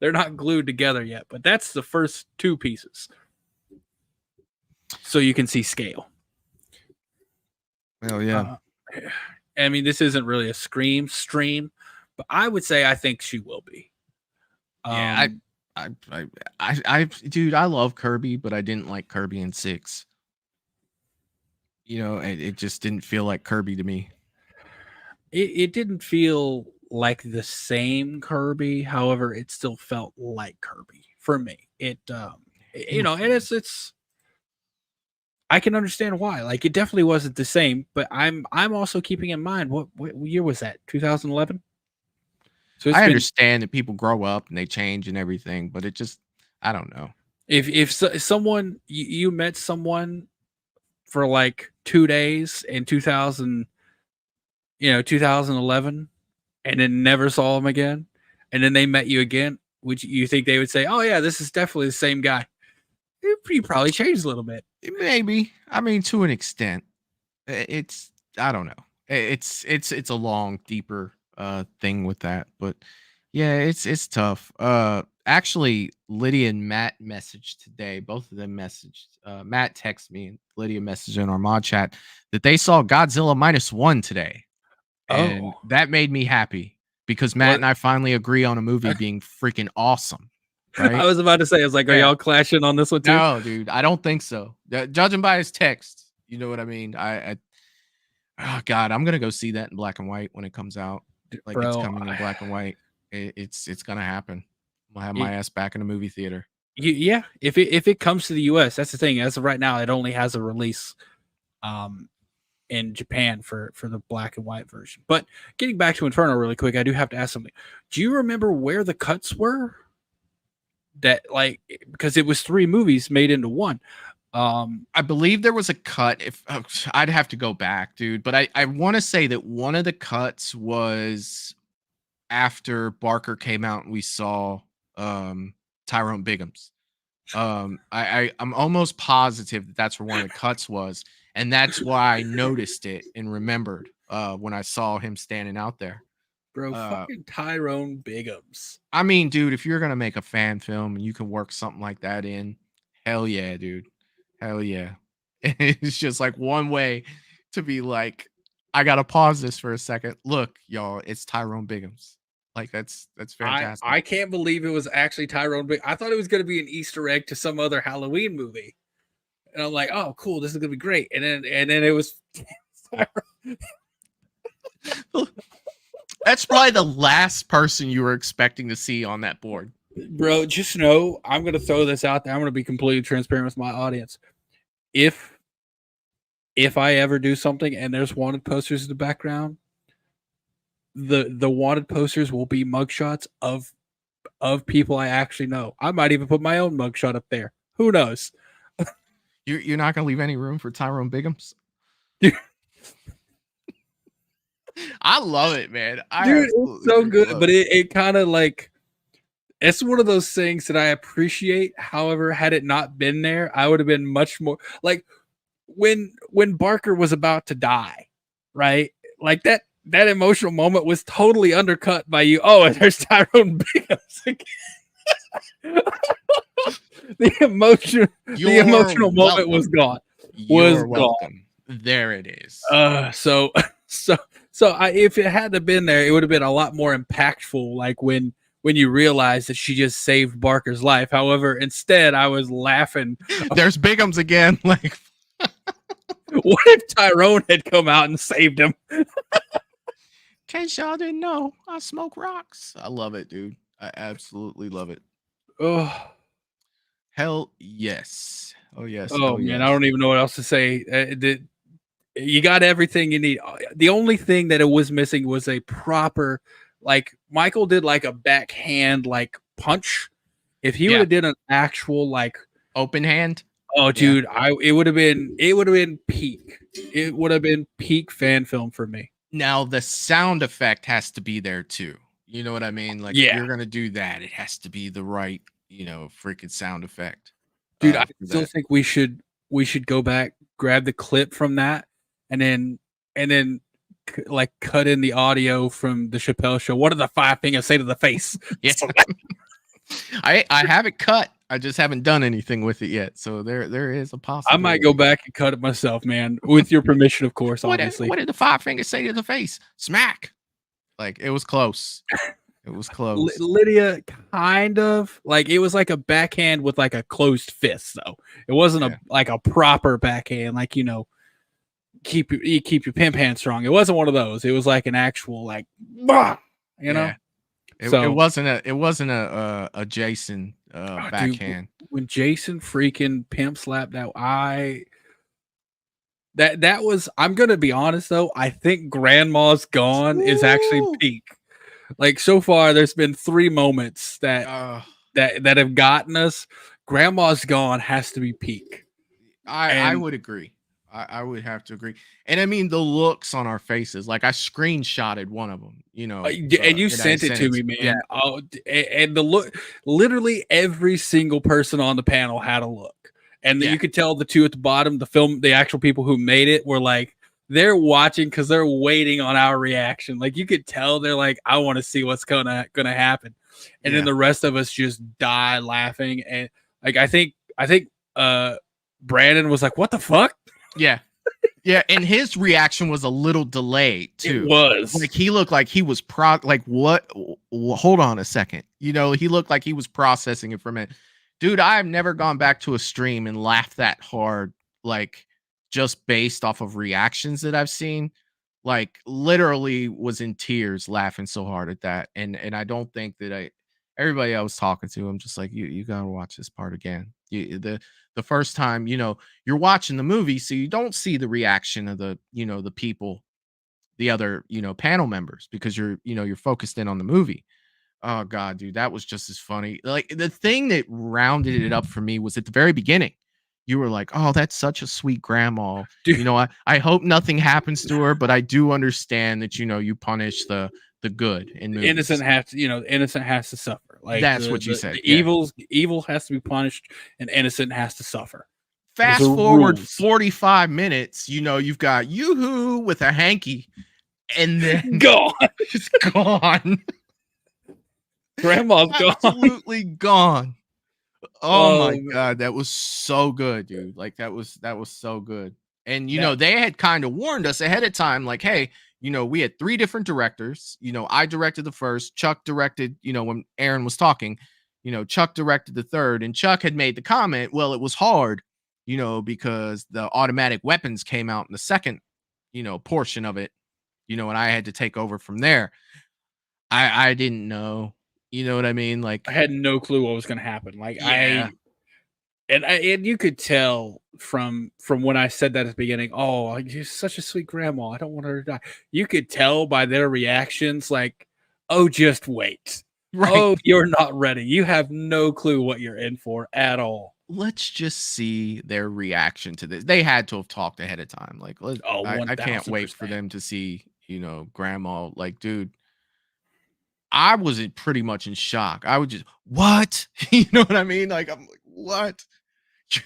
They're not glued together yet, but that's the first two pieces. So you can see scale. Oh yeah. I mean, this isn't really a Scream stream, but I would say I think she will be. Yeah, dude, I love Kirby, but I didn't like Kirby in 6. You know, it just didn't feel like Kirby to me. It didn't feel like the same Kirby. However, it still felt like Kirby for me. It, you know, and it's. I can understand why. Like, it definitely wasn't the same. But I'm also keeping in mind what year was that? 2011. So I understand that people grow up and they change and everything, but it just, I don't know. If someone you met someone for like 2 days in 2011, and then never saw them again, and then they met you again, would you think they would say, "Oh yeah, this is definitely the same guy"? He probably changed a little bit. Maybe. I mean, to an extent. It's, I don't know. It's a long, deeper thing with that, but yeah, it's tough. Actually, Lydia and Matt messaged today. Both of them messaged. Matt texted me and Lydia messaged in our mod chat that they saw Godzilla -1 today. And that made me happy because Matt and I finally agree on a movie being freaking awesome. Right? I was about to say, I was like, are y'all clashing on this one too? No, dude, I don't think so. Judging by his text, you know what I mean? Oh God, I'm gonna go see that in black and white when it comes out. Like, Bro, it's coming in black and white. It's gonna happen. I'm gonna have my ass back in the movie theater. Yeah, if it comes to the US, that's the thing. As of right now, it only has a release in Japan for the black and white version. But getting back to Inferno really quick, I do have to ask something. Do you remember where the cuts were? That, like, because it was 3 movies made into one. I believe there was a cut. I'd have to go back, dude, but I want to say that one of the cuts was after Barker came out and we saw Tyrone Biggums. I'm almost positive that that's where one of the cuts was, and that's why I noticed it and remembered when I saw him standing out there. Bro, fucking Tyrone Biggums. I mean, dude, if you're gonna make a fan film and you can work something like that in, hell yeah, dude. Hell yeah. It's just like one way to be like, I gotta pause this for a second. Look, y'all, it's Tyrone Biggums. Like, that's fantastic. I can't believe it was actually Tyrone Biggums. I thought it was gonna be an Easter egg to some other Halloween movie. And I'm like, oh cool, this is gonna be great. And then it was That's probably the last person you were expecting to see on that board. Bro, just know, I'm going to throw this out there. I'm going to be completely transparent with my audience. If I ever do something and there's wanted posters in the background, the wanted posters will be mugshots of people I actually know. I might even put my own mugshot up there. Who knows? You're not going to leave any room for Tyrone Biggums? I love it, man. Dude, it's so good, but it kind of like, it's one of those things that I appreciate. However, had it not been there, I would have been much more like when Barker was about to die, right? Like that emotional moment was totally undercut by you. Oh, and there's Tyrone Biggums again. the emotional moment was gone. You're welcome. There it is. So if it hadn't been there, it would have been a lot more impactful. Like when you realize that she just saved Barker's life. However, instead, I was laughing. There's Biggums again. Like, what if Tyrone had come out and saved him? In case y'all didn't know, I smoke rocks. I love it, dude. I absolutely love it. Oh, hell yes. Oh yes. Oh man, yes. I don't even know what else to say. You got everything you need. The only thing that it was missing was a proper like Michael did like a backhand like punch. If he would Yeah. have did an actual like open hand, oh dude, it would have been peak. It would have been peak fan film for me. now the sound effect has to be there too. You know what I mean? Like, Yeah. if you're gonna do that, it has to be the right, freaking sound effect. Dude, I for still that. think we should go back, grab the clip from that, and then like cut in the audio from the Chappelle show. What are the 5 fingers say to the face? Yeah. I have it cut. I just haven't done anything with it yet. So there is a possibility. I might go back and cut it myself, man, with your permission, of course. Obviously, What did the 5 fingers say to the face? Smack. Like, it was close. It was close. Lydia, kind of like it was like a backhand with like a closed fist, though. It wasn't a proper backhand, like keep your pimp hand strong. It wasn't one of those. It was like an actual like, bah, know. It wasn't a Jason backhand. Dude, when Jason freaking pimp slapped out, that was. I'm gonna be honest though. I think Grandma's Gone is actually peak. Like, so far, there's been 3 moments that have gotten us. Grandma's Gone has to be peak. I would agree. I would have to agree. And I mean, the looks on our faces. Like, I screenshotted one of them, and you sent it to me, man. Yeah. Oh, and the look, literally every single person on the panel had a look. And you could tell the 2 at the bottom, the actual people who made it were like, they're watching because they're waiting on our reaction. Like, you could tell they're like, I want to see what's gonna happen. And then the rest of us just die laughing. And like, I think Brandon was like, what the fuck? Yeah. Yeah, and his reaction was a little delayed too. It was. Like, he looked like he was like, what? Hold on a second. He looked like he was processing it for a minute. Dude, I've never gone back to a stream and laughed that hard, like, just based off of reactions that I've seen. Like, literally was in tears laughing so hard at that. And I don't think that everybody I was talking to, I'm just like, you gotta watch this part again. The first time, you're watching the movie, so you don't see the reaction of the people, the other, panel members, because you're focused in on the movie. Oh God, dude, that was just as funny. Like, the thing that rounded it up for me was at the very beginning. You were like, oh, that's such a sweet grandma. Dude. I hope nothing happens to her, but I do understand that, you punish the good in movies. Innocent has to suffer. Like, that's what you said. Evil has to be punished, and innocent has to suffer. Fast forward 45 minutes, you've got Yoo-hoo with a hanky, and then gone. Just gone. Grandma's gone. Absolutely gone. Oh my God, that was so good, dude. Like, that was so good. And they had kind of warned us ahead of time, like, hey, we had 3 different directors. I directed the first, Chuck directed, when Aaron was talking, Chuck directed the third, and Chuck had made the comment, well, it was hard, because the automatic weapons came out in the second, portion of it, and I had to take over from there. I didn't know. You know what I mean? Like, I had no clue what was going to happen. Like, yeah. And you could tell from when I said that at the beginning, oh, you're such a sweet grandma, I don't want her to die. You could tell by their reactions, like, oh, just wait. Right. Oh, you're not ready. You have no clue what you're in for at all. Let's just see their reaction to this. They had to have talked ahead of time. Like, I can't wait for them to see, grandma. Like, dude, I was pretty much in shock. I would just, what? You know what I mean? Like, I'm like, what?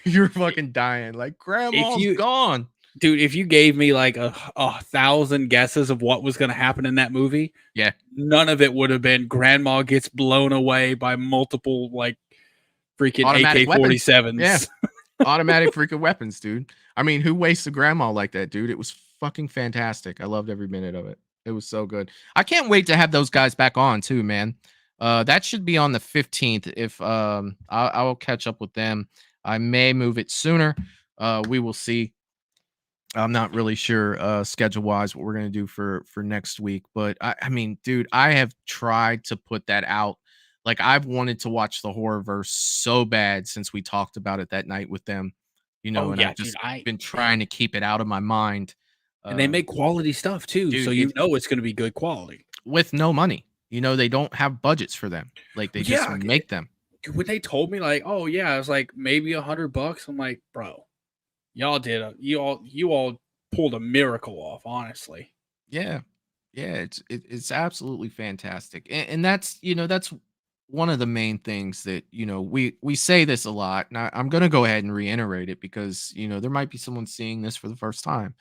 You're fucking dying. Like, grandma's gone. Dude, if you gave me like a 1,000 guesses of what was going to happen in that movie, yeah, none of it would have been grandma gets blown away by multiple like freaking AK-47s. Yeah, automatic freaking weapons, dude. I mean, who wastes a grandma like that, dude? It was fucking fantastic. I loved every minute of it. It was so good. I can't wait to have those guys back on too, man. That should be on the 15th. If I will catch up with them. I may move it sooner. We will see. I'm not really sure schedule wise what we're gonna do for next week. But I mean, dude, I have tried to put that out. Like, I've wanted to watch the Horrorverse so bad since we talked about it that night with them. I've just been trying to keep it out of my mind. And they make quality stuff too, dude, so it's going to be good quality with no money. They don't have budgets for them. Like they just make them. When they told me like, oh yeah, it was like maybe $100, I'm like, bro, you all pulled a miracle off, honestly. Yeah. Yeah, it's absolutely fantastic. And that's, that's one of the main things that, we say this a lot. And I'm going to go ahead and reiterate it because, there might be someone seeing this for the first time.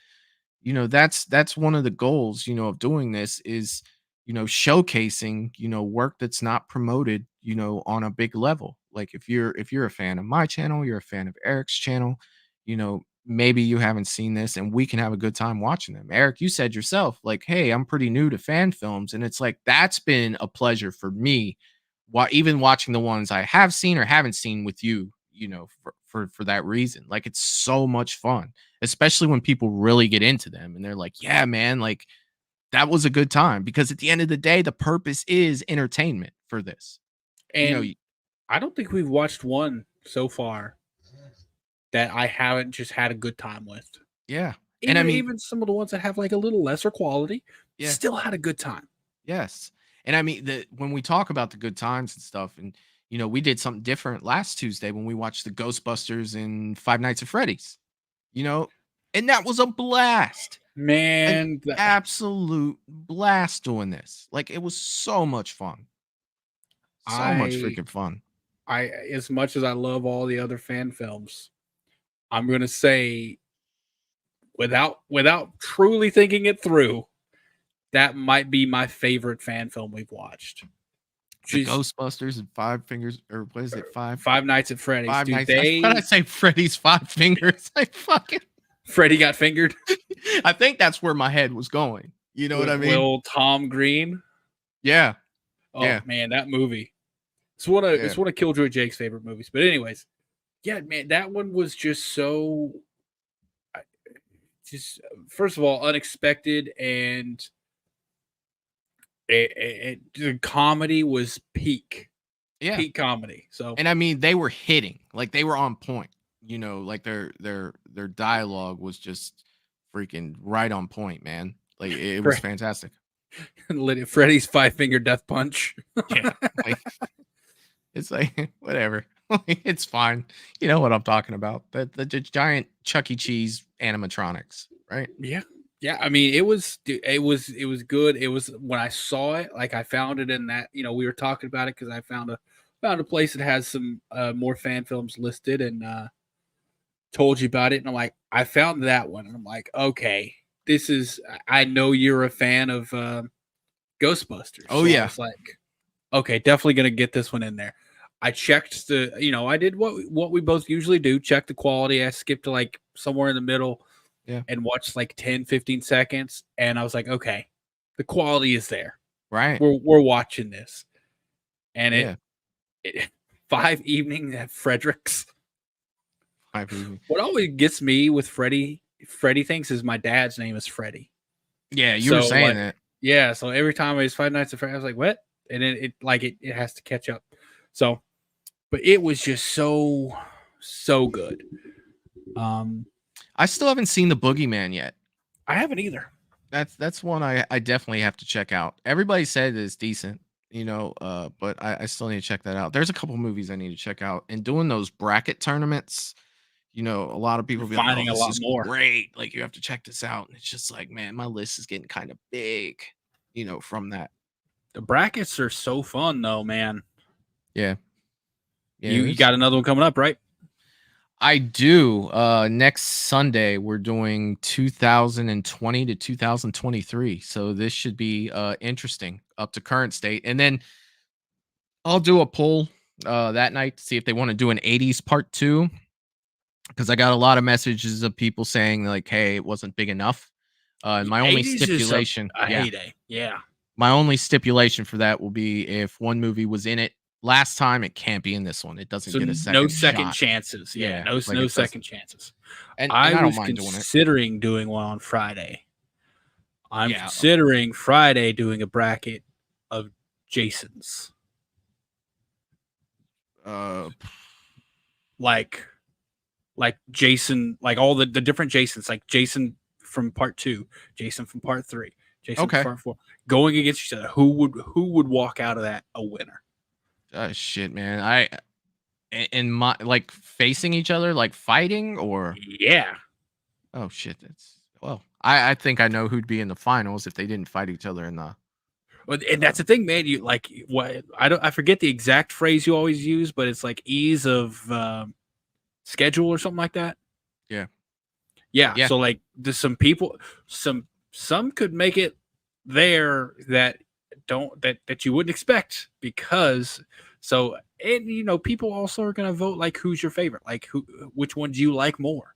That's one of the goals, of doing this is, showcasing, work that's not promoted, on a big level. Like if you're a fan of my channel, you're a fan of Eric's channel, maybe you haven't seen this and we can have a good time watching them. Eric, you said yourself, like, hey, I'm pretty new to fan films. And it's like, that's been a pleasure for me. Even watching the ones I have seen or haven't seen with you, for that reason. Like, it's so much fun, especially when people really get into them and they're like, yeah, man, like that was a good time, because at the end of the day, the purpose is entertainment for this. And I don't think we've watched one so far that I haven't just had a good time with. Yeah. And I mean, even some of the ones that have like a little lesser quality, still had a good time. Yes. And I mean, when we talk about the good times and stuff, and we did something different last Tuesday when we watched the Ghostbusters and Five Nights at Freddy's, and that was a blast. Man, an absolute blast doing this. Like, it was so much fun. So much freaking fun. As much as I love all the other fan films, I'm gonna say, without truly thinking it through, that might be my favorite fan film we've watched. The Ghostbusters and Five Nights at Freddy's. Five Dude, Nights. Why did I say Freddy's Five Fingers? I fucking Freddy got fingered. I think that's where my head was going. You know what I mean? Will Tom Green. Yeah. Oh man, that movie. It's one of Killjoy Jake's favorite movies. But anyways, yeah, man, that one was just so, first of all, unexpected, and the comedy was peak comedy. So, and I mean, they were hitting, like they were on point. Like their dialogue was just freaking right on point, man. Like it was fantastic. Freddy's five-finger death punch. Yeah, it's like whatever. It's fine. You know what I'm talking about? The giant Chuck E. Cheese animatronics, right? Yeah. Yeah, I mean, it was good. It was, when I saw it, like I found it in that, we were talking about it because I found a place that has some more fan films listed, and told you about it, and I'm like, I found that one, and I'm like, okay, I know you're a fan of Ghostbusters. Oh, yeah. It's like, okay, definitely gonna get this one in there. I checked I did what we both usually do, check the quality. I skipped to like somewhere in the middle. Yeah. And watched like 10-15 seconds, and I was like, okay, the quality is there. Right. We're watching this. And it 5 evenings at Frederick's. 5 evenings. What always gets me with Freddy thinks is my dad's name is Freddy. Yeah, you were saying that. Yeah, so every time I was Five Nights at Freddy's, I was like, what? And then it has to catch up. So, but it was just so good. I still haven't seen The Boogeyman yet. I haven't either. That's one I definitely have to check out. Everybody said it's decent, but I still need to check that out. There's a couple movies I need to check out. And doing those bracket tournaments, a lot of people be finding like, a lot more. Great. Like, you have to check this out. And it's just like, man, my list is getting kind of big, from that. The brackets are so fun though, man. Yeah. You got another one coming up, right? I do. Next Sunday, we're doing 2020 to 2023. So this should be interesting up to current state. And then I'll do a poll that night to see if they want to do an 80s part 2. Because I got a lot of messages of people saying, like, hey, it wasn't big enough. My only stipulation. heyday. Yeah. My only stipulation for that will be if one movie was in it last time, it can't be in this one. It doesn't get a second shot. chances. Yeah, no second chances. And I don't was mind considering doing one on Friday. I'm considering Friday doing a bracket of Jasons. Like Jason, like all the different Jasons, like Jason from part 2, Jason from part 3, Jason Okay. Part 4, going against each other. Who would walk out of that a winner? Shit, man. In my like facing each other, like fighting, or yeah. Oh shit, I think I know who'd be in the finals if they didn't fight each other in the. Well, and that's the thing, man. You like what I forget the exact phrase you always use, but it's like ease of schedule or something like that. Yeah. Yeah. So like there's some people, some could make it there that that you wouldn't expect because and people also are gonna vote like who's your favorite, like which one do you like more.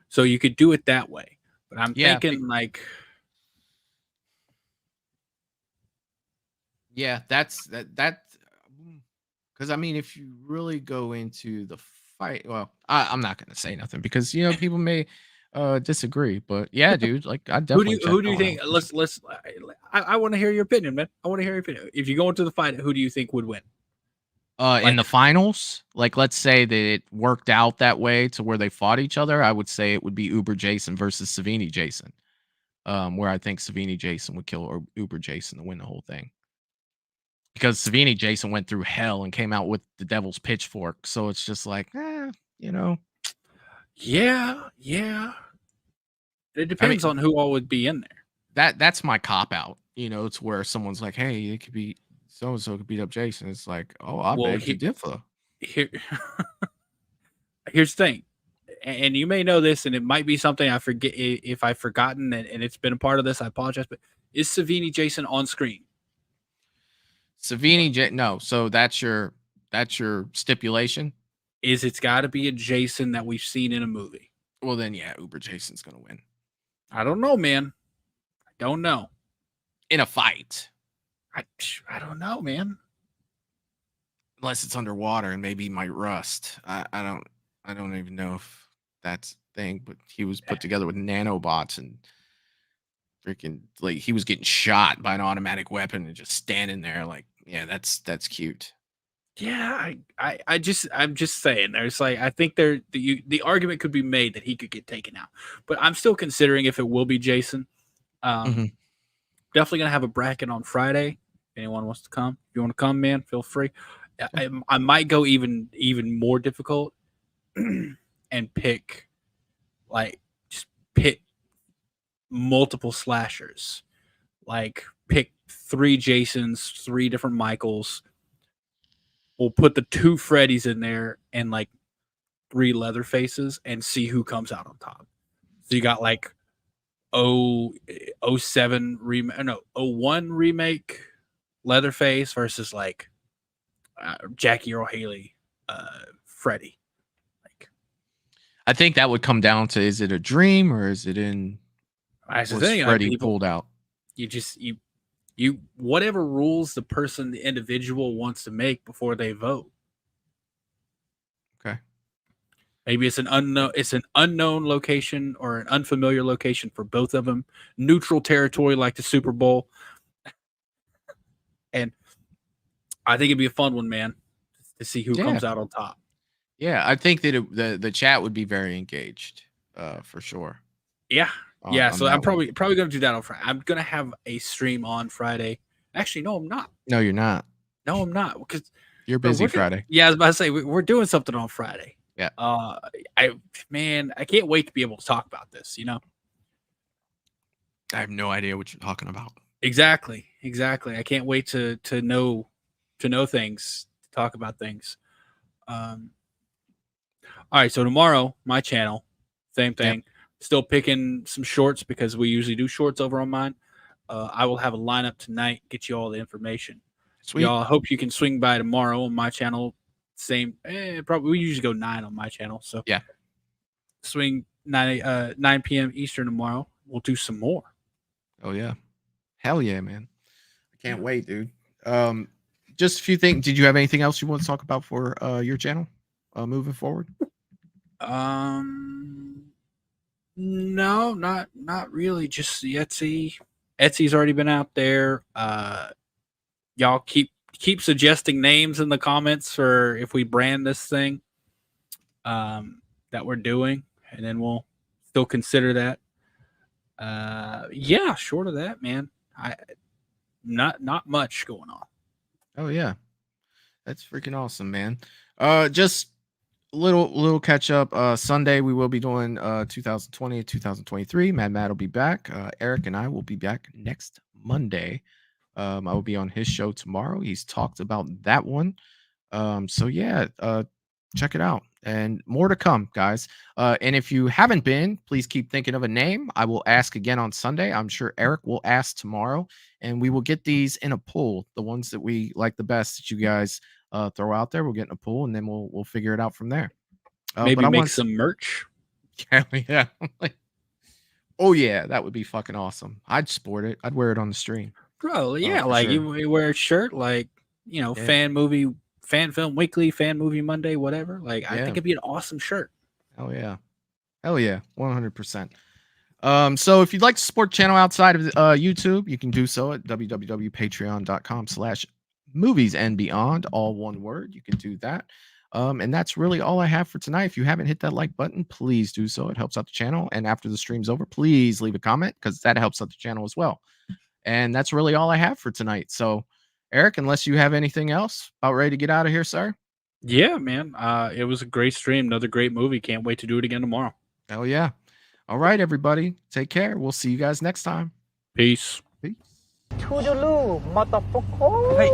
So you could do it that way. But I'm thinking like that's because I mean if you really go into the fight, well, I'm not gonna say nothing because people may disagree, but yeah, dude, like I definitely who do you think? Let's. I want to hear your opinion, man. I want to hear your opinion. If you go into the fight, who do you think would win? In the finals, like let's say that it worked out that way to where they fought each other, I would say it would be Uber Jason versus Savini Jason. Where I think Savini Jason would kill Uber Jason to win the whole thing. Because Savini Jason went through hell and came out with the devil's pitchfork. So it's just like, Yeah. It depends on who all would be in there. That's my cop out. It's where someone's like, hey, it could be so and so could beat up Jason. It's like, oh, I beg to differ. Here's the thing, and you may know this, and it might be something I forget if I've forgotten, and it's been a part of this. I apologize, but is Savini Jason on screen? No. So that's your stipulation. It's got to be a Jason that we've seen in a movie. Well, then yeah, Uber Jason's gonna win. I don't know, man. I don't know. In a fight. I don't know, man. Unless it's underwater and maybe he might rust. I don't even know if that's the thing, but he was put together with nanobots and freaking like he was getting shot by an automatic weapon and just standing there like, yeah, that's cute. Yeah, I'm just saying. There's like I think the argument could be made that he could get taken out, but I'm still considering if it will be Jason. Definitely gonna have a bracket on Friday. If anyone wants to come, if you want to come, man, feel free. I might go even more difficult and pick multiple slashers, like pick 3 Jasons, 3 different Michaels. We'll put the 2 Freddys in there and like 3 Leatherfaces and see who comes out on top. So you got like 07 remake, no 01 remake Leatherface versus like Jackie Earle Haley Freddy. Like, I think that would come down to, is it a dream or is it in? That's the thing. Freddy pulled out. You whatever rules the individual wants to make before they vote. Okay. Maybe it's an unknown location or an unfamiliar location for both of them. Neutral territory like the Super Bowl. And I think it'd be a fun one, man, to see who comes out on top. Yeah, I think that the chat would be very engaged, for sure. Yeah. So I'm probably going to do that on Friday. I'm going to have a stream on Friday. Actually, no, I'm not. No, you're not. No, I'm not, because you're busy Friday. Yeah, I was about to say we're doing something on Friday. Yeah. I can't wait to be able to talk about this. I have no idea what you're talking about. Exactly. I can't wait to know things, to talk about things. All right, so tomorrow, my channel, same thing. Yep. Still picking some shorts because we usually do shorts over on mine. I will have a lineup tonight, get you all the information. Sweet. Y'all, I hope you can swing by tomorrow on my channel. Same, probably we usually go 9 on my channel. So yeah, swing 9 p.m. Eastern tomorrow. We'll do some more. Oh yeah, hell yeah, man! I can't wait, dude. Just a few things. Did you have anything else you want to talk about for your channel moving forward? No, not really. Just the Etsy. Etsy's already been out there. Y'all keep suggesting names in the comments for if we brand this thing that we're doing, and then we'll still consider that. Yeah, short of that, man. Not much going on. Oh yeah, that's freaking awesome, man. Just little catch up. Sunday we will be doing 2020 2023. Mad Matt will be back. Eric and I will be back next Monday. I will be on his show tomorrow. He's talked about that one. So yeah, check it out, and more to come, guys. And if you haven't been, please keep thinking of a name. I will ask again on Sunday. I'm sure Eric will ask tomorrow, and we will get these in a pool. The ones that we like the best that you guys throw out there, we'll get in a pool, and then we'll figure it out from there. Maybe make some merch. Yeah. Oh yeah, that would be fucking awesome. I'd sport it. I'd wear it on the stream. Bro, yeah, for like sure. you wear a shirt, like, you know, Yeah. fan film weekly, fan movie Monday, whatever. Like, I Yeah. think it'd be an awesome shirt. Hell yeah. 100%. So if you'd like to support the channel outside of YouTube, you can do so at www.patreon.com/moviesandbeyond, all one word. You can do that. And that's really all I have for tonight. If you haven't hit that like button, please do so. It helps out the channel. And after the stream's over, please leave a comment because that helps out the channel as well. And that's really all I have for tonight. So, Eric, unless you have anything else, about ready to get out of here, sir? Yeah, man. It was a great stream. Another great movie. Can't wait to do it again tomorrow. Hell yeah. All right, everybody. Take care. We'll see you guys next time. Peace. Peace. Toodaloo, motherfucker. Hey.